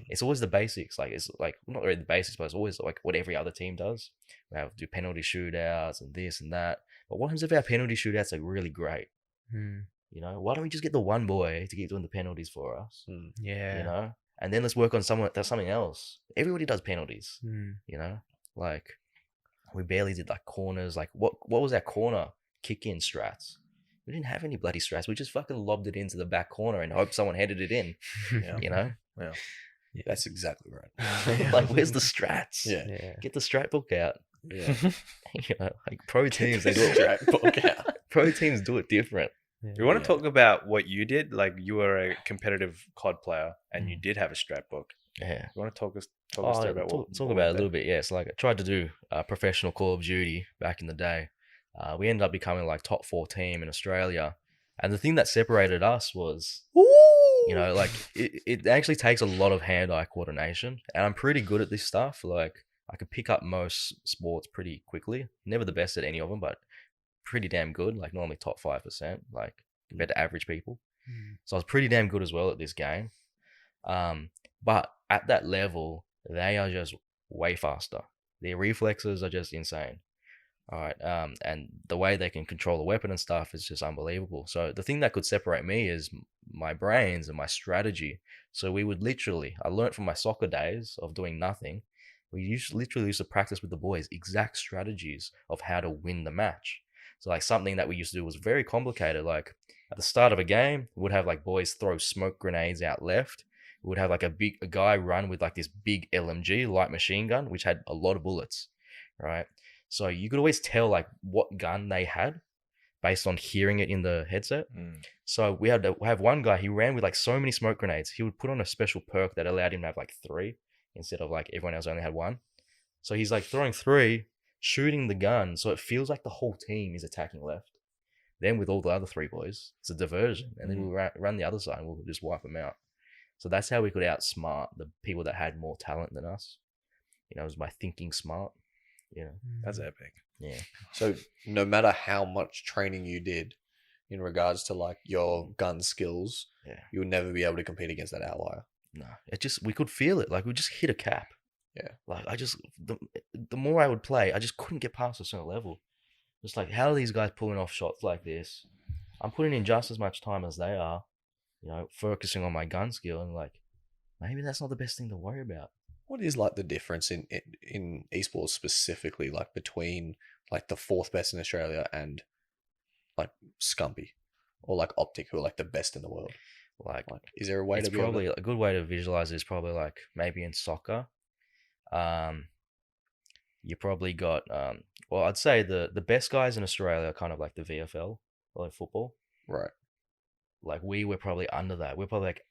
S2: It's always the basics. Like it's like not really the basics, but it's always like what every other team does. We have to do penalty shootouts and this and that. But what happens if our penalty shootouts are really great? You know, why don't we just get the one boy to keep doing the penalties for us?
S1: Yeah.
S2: You know, and then let's work on something else. Everybody does penalties. You know, like we barely did like corners. Like what was our corner kick in strats? We didn't have any bloody strats. We just fucking lobbed it into the back corner and hoped someone headed it in. You know?
S3: Yeah.
S5: That's exactly right.
S2: Like, where's the strats?
S5: Yeah.
S2: Get the strat book out.
S5: Yeah.
S2: You know, like pro teams, they do it.
S5: Strat book out.
S2: Pro teams do it different.
S3: We want to talk about what you did. Like you were a competitive COD player and you did have a strat book.
S2: Yeah.
S3: You want to talk us through about
S2: talk about it a little bit. Yeah. So like I tried to do professional Call of Duty back in the day. We ended up becoming like top 4 team in Australia. And the thing that separated us was, you know, like it actually takes a lot of hand-eye coordination. And I'm pretty good at this stuff. Like I could pick up most sports pretty quickly. Never the best at any of them, but pretty damn good. Like normally top 5%, like compared to average people. So I was pretty damn good as well at this game. But at that level, they are just way faster. Their reflexes are just insane. All right. And the way they can control the weapon and stuff is just unbelievable. So the thing that could separate me is my brains and my strategy. So we would I learned from my soccer days of doing nothing. We literally used to practice with the boys exact strategies of how to win the match. So like something that we used to do was very complicated. Like at the start of a game, we would have like boys throw smoke grenades out left. We would have like a guy run with like this big LMG, light machine gun, which had a lot of bullets, right? So you could always tell like what gun they had based on hearing it in the headset. So we had to have one guy, he ran with like so many smoke grenades. He would put on a special perk that allowed him to have like 3 instead of like everyone else only had 1. So he's like throwing 3, shooting the gun. So it feels like the whole team is attacking left. Then with all the other 3 boys, it's a diversion. And then we'll run the other side and we'll just wipe them out. So that's how we could outsmart the people that had more talent than us. You know, it was by thinking smart. You know,
S3: That's epic.
S2: yeah.
S5: So no matter how much training you did in regards to like your gun skills,
S2: Yeah.
S5: you would never be able to compete against that outlier.
S2: No, it just, we could feel it. Like we just hit a cap.
S5: Yeah.
S2: Like the more I would play, I just couldn't get past a certain level. Just like, how are these guys pulling off shots like this? I'm putting in just as much time as they are, you know, focusing on my gun skill, and like, maybe that's not the best thing to worry about.
S5: What is like the difference in esports specifically, like between like the 4th best in Australia and like Scumpy or like Optic, who are like the best in the world?
S2: Like
S5: Is there a way
S2: it's
S5: to be able
S2: probably
S5: to...
S2: a good way to visualize it is probably like maybe in soccer. You probably got well, I'd say the best guys in Australia are kind of like the VFL or like football.
S5: Right.
S2: Like we were probably under that. We're probably like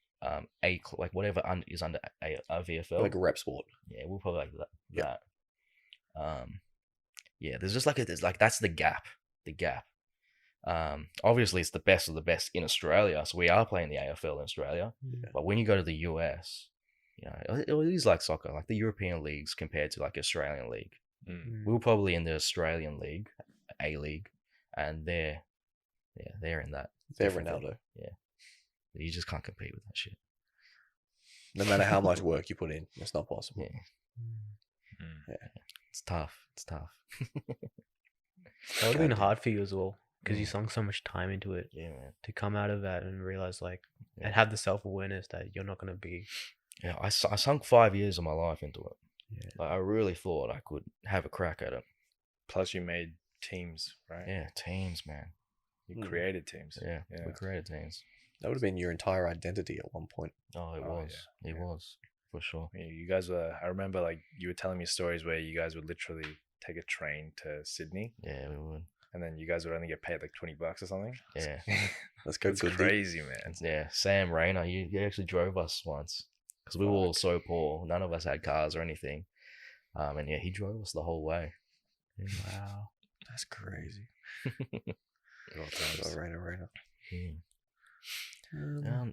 S2: like whatever is under a VFL.
S5: Like a rep sport.
S2: Yeah, we're probably like that.
S5: Yeah.
S2: Yeah, there's just like there's like that's the gap. The gap. Obviously it's the best of the best in Australia, so we are playing the AFL in Australia.
S5: Yeah.
S2: But when you go to the US, you know, it is like soccer, like the European leagues compared to like Australian league. We were probably in the Australian league, A League, and they're in that.
S5: They're
S2: different
S5: Ronaldo.
S2: league. Yeah, you just can't compete with that shit.
S5: No matter how much work you put in, it's not possible.
S2: Yeah. It's tough. It's tough.
S1: That would have been hard for you as well, because you sunk so much time into it.
S2: Yeah, man.
S1: To come out of that and realize and have the self-awareness that you're not going to be.
S2: Yeah, I sunk 5 years of my life into it.
S1: Yeah.
S2: Like, I really thought I could have a crack at it.
S3: Plus, you made teams, right?
S2: Yeah, teams, man.
S3: You created teams.
S2: Yeah, we created teams.
S5: That would have been your entire identity at one point.
S2: Oh, it was.
S3: Yeah.
S2: It was, for sure.
S3: Yeah, you guys were. I remember, like, you were telling me stories where you guys would literally take a train to Sydney,
S2: Yeah, we would.
S3: and then you guys would only get paid like $20 or something.
S2: Yeah.
S5: Let's go.
S3: It's
S5: Good
S3: crazy, man.
S2: And yeah, Sam Rayner, he actually drove us once because we were all so poor. None of us had cars or anything. And yeah, he drove us the whole way.
S1: Wow.
S5: That's crazy.
S3: Good old times.
S5: Rainer.
S2: Yeah.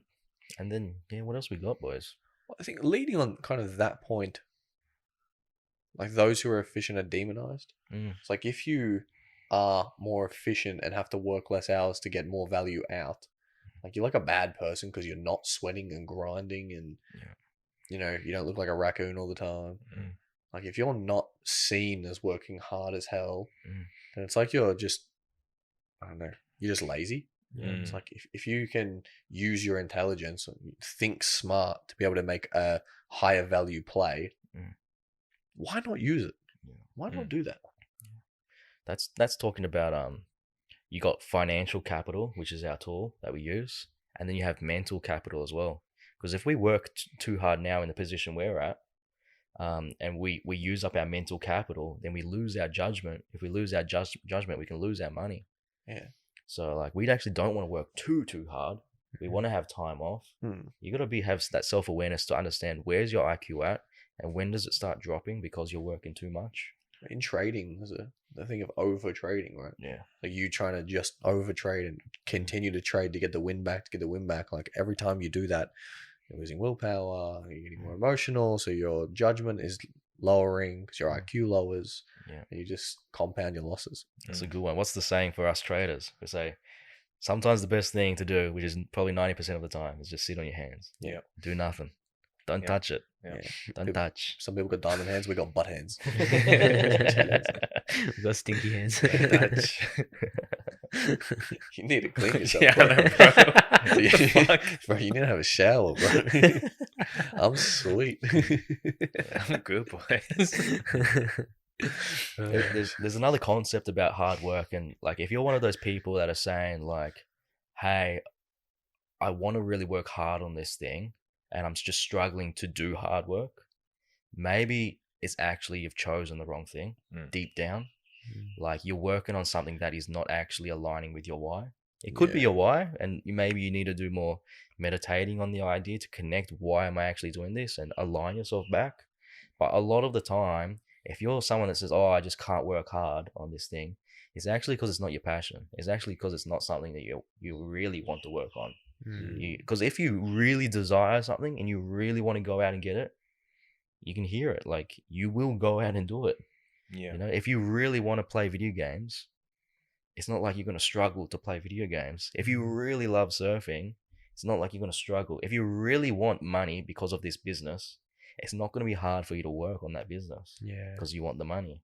S2: And then, yeah, what else we got, boys?
S5: I think leading on kind of that point, like those who are efficient are demonized. It's like if you are more efficient and have to work less hours to get more value out, like you're like a bad person because you're not sweating and grinding and you know, you don't look like a raccoon all the time. Like if you're not seen as working hard as hell, then it's like you're just, I don't know, you're just lazy. It's like if you can use your intelligence and think smart to be able to make a higher value play, why not use it? Why not do that?
S2: That's talking about you got financial capital, which is our tool that we use, and then you have mental capital as well. Because if we work too hard now in the position we're at, and we use up our mental capital, then we lose our judgment. If we lose our judgment, we can lose our money.
S5: Yeah.
S2: So like we actually don't want to work too hard. We want to have time off. You got to have that self-awareness to understand where's your IQ at and when does it start dropping because you're working too much.
S5: In trading, there's the thing of over trading, right?
S2: Yeah.
S5: Like you trying to just over trade and continue to trade to get the win back, Like every time you do that, you're losing willpower, you're getting more emotional, so your judgment is lowering because your IQ lowers, and you just compound your losses.
S2: That's a good one. What's the saying for us traders? We say sometimes the best thing to do, which is probably 90% of the time, is just sit on your hands.
S5: Yeah.
S2: Do nothing. Don't touch it.
S3: Yeah.
S2: Don't touch.
S5: Some people got diamond hands, we got butt hands.
S1: We got stinky hands.
S5: You need to clean yourself.
S3: Yeah,
S5: bro.
S3: I know, bro.
S5: Bro, you need to have a shower, bro. I'm sweet.
S3: I'm good, boys.
S2: There's another concept about hard work, and like if you're one of those people that are saying like, hey, I want to really work hard on this thing and I'm just struggling to do hard work, maybe it's actually you've chosen the wrong thing deep down. Like you're working on something that is not actually aligning with your why. It could be your why, and maybe you need to do more meditating on the idea to connect why am I actually doing this and align yourself back. But a lot of the time, if you're someone that says, oh, I just can't work hard on this thing, it's actually because it's not your passion. It's actually because it's not something that you really want to work on. Because if you really desire something and you really want to go out and get it, you can hear it. Like you will go out and do it.
S3: Yeah.
S2: You know, if you really want to play video games, it's not like you're going to struggle to play video games. If you really love surfing, it's not like you're going to struggle. If you really want money because of this business, it's not going to be hard for you to work on that business.
S1: Yeah.
S2: Because you want the money.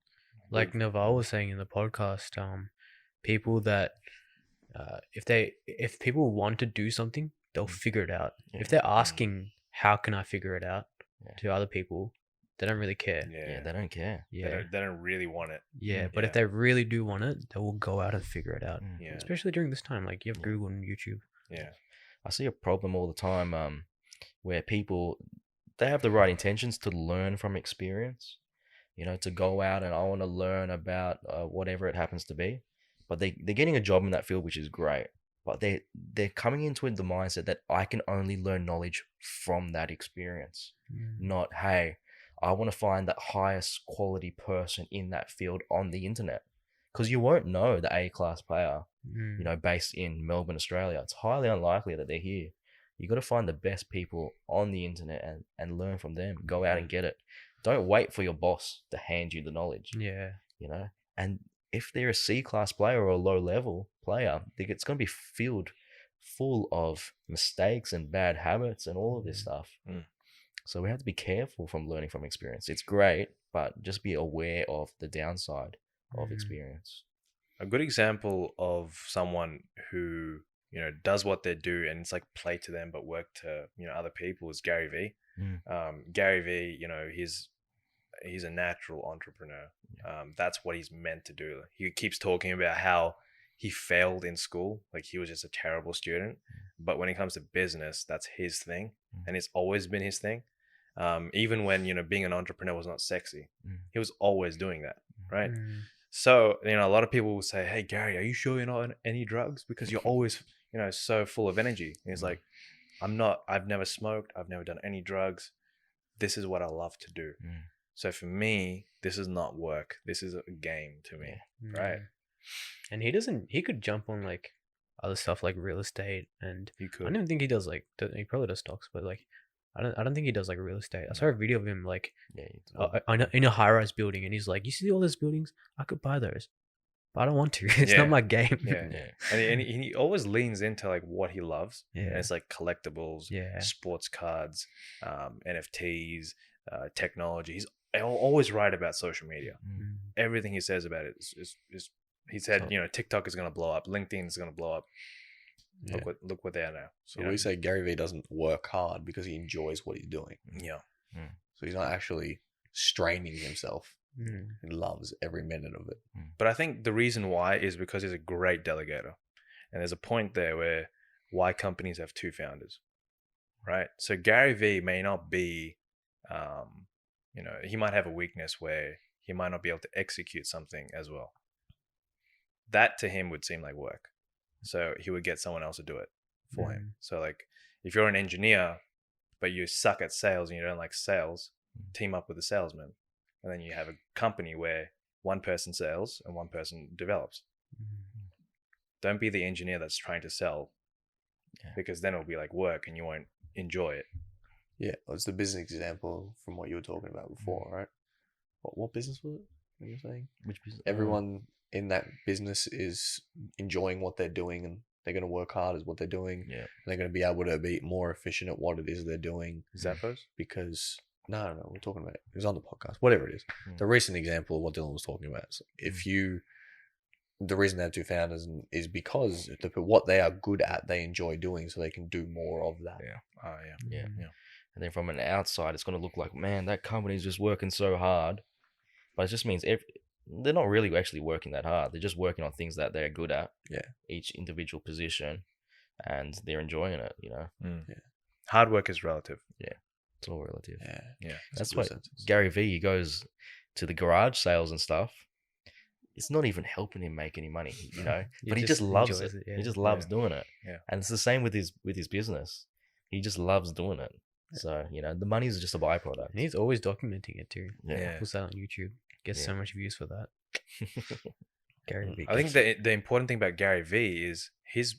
S1: Like Naval was saying in the podcast, people that if people want to do something, they'll figure it out.
S2: Yeah.
S1: If they're asking how can I figure it out
S2: Yeah.
S1: to other people, they don't really care.
S2: Yeah, they don't care.
S1: Yeah.
S3: They don't really want it.
S1: Yeah, but if they really do want it, they will go out and figure it out.
S3: Yeah.
S1: Especially during this time, like you have Google and YouTube.
S3: Yeah.
S2: I see a problem all the time where people, they have the right intentions to learn from experience, you know, to go out and I want to learn about whatever it happens to be. But they're getting a job in that field, which is great. But they're coming into it the mindset that I can only learn knowledge from that experience. Not, hey, I want to find that highest quality person in that field on the internet. Because you won't know the A-class player, you know, based in Melbourne, Australia. It's highly unlikely that they're here. You got to find the best people on the internet and learn from them. Go out and get it. Don't wait for your boss to hand you the knowledge.
S1: Yeah.
S2: You know, and if they're a C-class player or a low-level player, it's going to be filled full of mistakes and bad habits and all of this stuff. So we have to be careful from learning from experience. It's great, but just be aware of the downside of experience.
S3: A good example of someone who, you know, does what they do and it's like play to them but work to, you know, other people is Gary Vee. Gary Vee, you know, he's a natural entrepreneur. That's what he's meant to do. He keeps talking about how he failed in school, like he was just a terrible student. But when it comes to business, that's his thing, and it's always been his thing. Even when, you know, being an entrepreneur was not sexy, he was always doing that, right? So, you know, a lot of people will say, "Hey, Gary, are you sure you're not on any drugs? Because you're always, you know, so full of energy." And he's like, "I'm not. I've never smoked. I've never done any drugs. This is what I love to do." So for me, this is not work. This is a game to me, right?
S1: And he could jump on like other stuff like real estate, and
S3: You
S1: I
S3: could.
S1: don't even think he does like he probably does stocks, but like I don't think he does like real estate. I saw a video of him like in a high-rise building, and he's like, "You see all those buildings? I could buy those, but I don't want to. It's
S3: Yeah.
S1: not my game."
S3: Yeah. And he always leans into like what he loves.
S1: Yeah.
S3: And it's like collectibles,
S1: Yeah.
S3: sports cards, NFTs, technology. He's always right about social media. Everything he says about it is he said, you know, TikTok is going to blow up. LinkedIn is going to blow up. Look what they are now.
S5: So we say Gary Vee doesn't work hard because he enjoys what he's doing.
S3: Yeah.
S5: So he's not actually straining himself. He loves every minute of it.
S3: But I think the reason why is because he's a great delegator. And there's a point there why companies have two founders, right? So Gary Vee may not be, you know, he might have a weakness where he might not be able to execute something as well. That to him would seem like work. So he would get someone else to do it for him. So like if you're an engineer, but you suck at sales and you don't like sales, team up with a salesman. And then you have a company where one person sells and one person develops. Don't be the engineer that's trying to sell, because then it'll be like work and you won't enjoy it.
S5: Yeah, well, it's the business example from what you were talking about before, right? What business was it? What you were saying?
S2: Which business?
S5: Everyone in that business is enjoying what they're doing, and they're going to work hard at what they're doing.
S2: Yeah.
S5: And they're going to be able to be more efficient at what it is they're doing.
S3: Zappos?
S5: Because no, we're talking about it. It was on the podcast, whatever it is. The recent example of what Dylan was talking about is the reason they have two founders is because what they are good at, they enjoy doing, so they can do more of that.
S2: Yeah. And then from an outside, it's going to look like, man, that company's just working so hard. But it just means they're not really actually working that hard. They're just working on things that they're good at.
S5: Yeah. Each
S2: individual position, and they're enjoying it, you know?
S5: Yeah.
S3: Hard work is relative.
S2: Yeah. It's all relative.
S3: Yeah.
S2: That's why Gary Vee, he goes to the garage sales and stuff. it's not even helping him make any money, you know.
S1: He
S2: But he just loves
S1: enjoys
S2: it.
S1: yeah.
S2: He just loves
S3: Yeah.
S2: doing it.
S3: Yeah.
S2: And it's the same with his business. He just loves doing it. So, you know, the money is just a byproduct.
S1: And he's always documenting it too.
S2: Yeah.
S1: Puts that on YouTube. Gets
S2: Yeah.
S1: so much views for that. Gary Vee.
S3: I think the important thing about Gary Vee is he's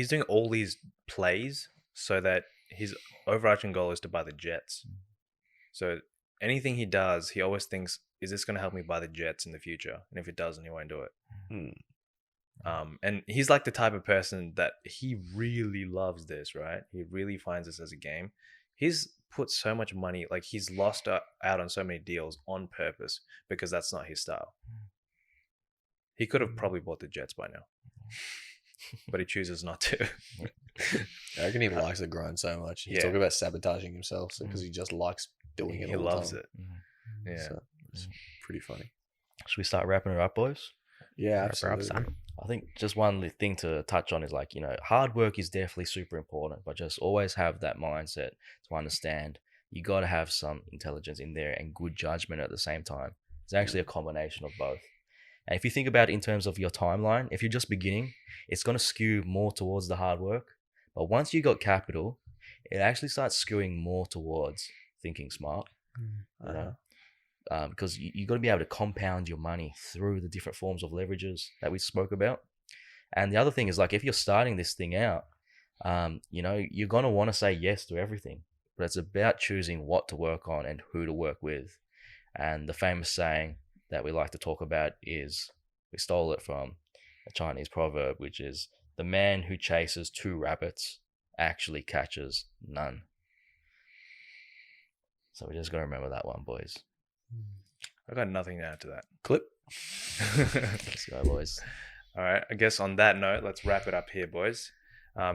S3: doing all these plays so that his overarching goal is to buy the jets. So anything he does, he always thinks, is this going to help me buy the jets in the future? And if it doesn't, he won't do it. And he's like the type of person that he really loves this, right? He really finds this as a game. He's put so much money, like he's lost out on so many deals on purpose because that's not his style. He could have probably bought the jets by now, but he chooses not to.
S5: I reckon he likes the grind so much. He's
S3: Yeah.
S5: talking about sabotaging himself because he just likes doing it.
S3: He
S5: all
S3: loves
S5: the time.
S3: it. Yeah.
S5: So it's pretty funny.
S2: Should we start wrapping it up, boys?
S5: Yeah,
S1: Wrap her up,
S5: absolutely.
S1: son.
S2: I think just one thing to touch on is like, you know, hard work is definitely super important, but just always have that mindset to understand you got to have some intelligence in there and good judgment at the same time. It's actually a combination of both. And if you think about it in terms of your timeline, if you're just beginning, it's going to skew more towards the hard work. But once you got capital, it actually starts skewing more towards thinking smart. You know? Because you got to be able to compound your money through the different forms of leverages that we spoke about. And the other thing is, like, if you're starting this thing out, you know, you're going to want to say yes to everything, but it's about choosing what to work on and who to work with. And the famous saying that we like to talk about is, we stole it from a Chinese proverb, which is, the man who chases 2 rabbits actually catches none. So we just got to remember that one, boys.
S3: I got nothing to add to that.
S5: Clip.
S2: Let's go, boys.
S3: All right. I guess on that note, let's wrap it up here, boys.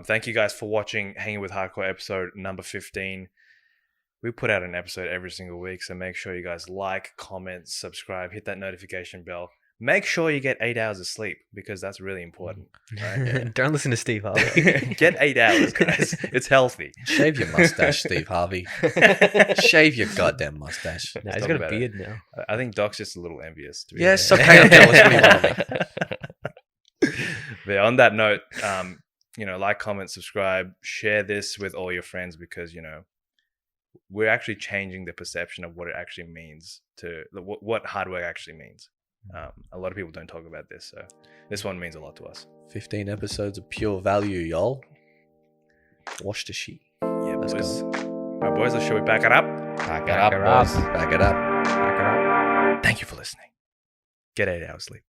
S3: Thank you guys for watching Hanging with Hardcore episode number 15. We put out an episode every single week, so make sure you guys like, comment, subscribe, hit that notification bell. Make sure you get 8 hours of sleep because that's really important. Right?
S1: Don't listen to Steve Harvey.
S3: Get 8 hours, guys. It's healthy.
S5: Shave your mustache, Steve Harvey. Shave your goddamn mustache.
S1: Nah,
S3: Let's
S1: he's
S3: talk
S1: got a
S3: about it.
S1: beard now.
S3: I think Doc's just a little envious. To be
S5: Yes,
S3: honest.
S5: okay, I'm jealous. What do you want of me?
S3: But on that note, you know, like, comment, subscribe, share this with all your friends because, you know, we're actually changing the perception of what it actually means to what hard work actually means. A lot of people don't talk about this, so this one means a lot to us.
S5: 15 episodes of pure value, y'all. Wash the sheet.
S3: Yeah,
S5: Let's
S3: boys.
S5: go.
S3: All right, boys, let's show it back it up.
S2: Back it up,
S1: her up.
S2: boys.
S5: Back it up.
S3: Thank you for listening. Get 8 hours sleep.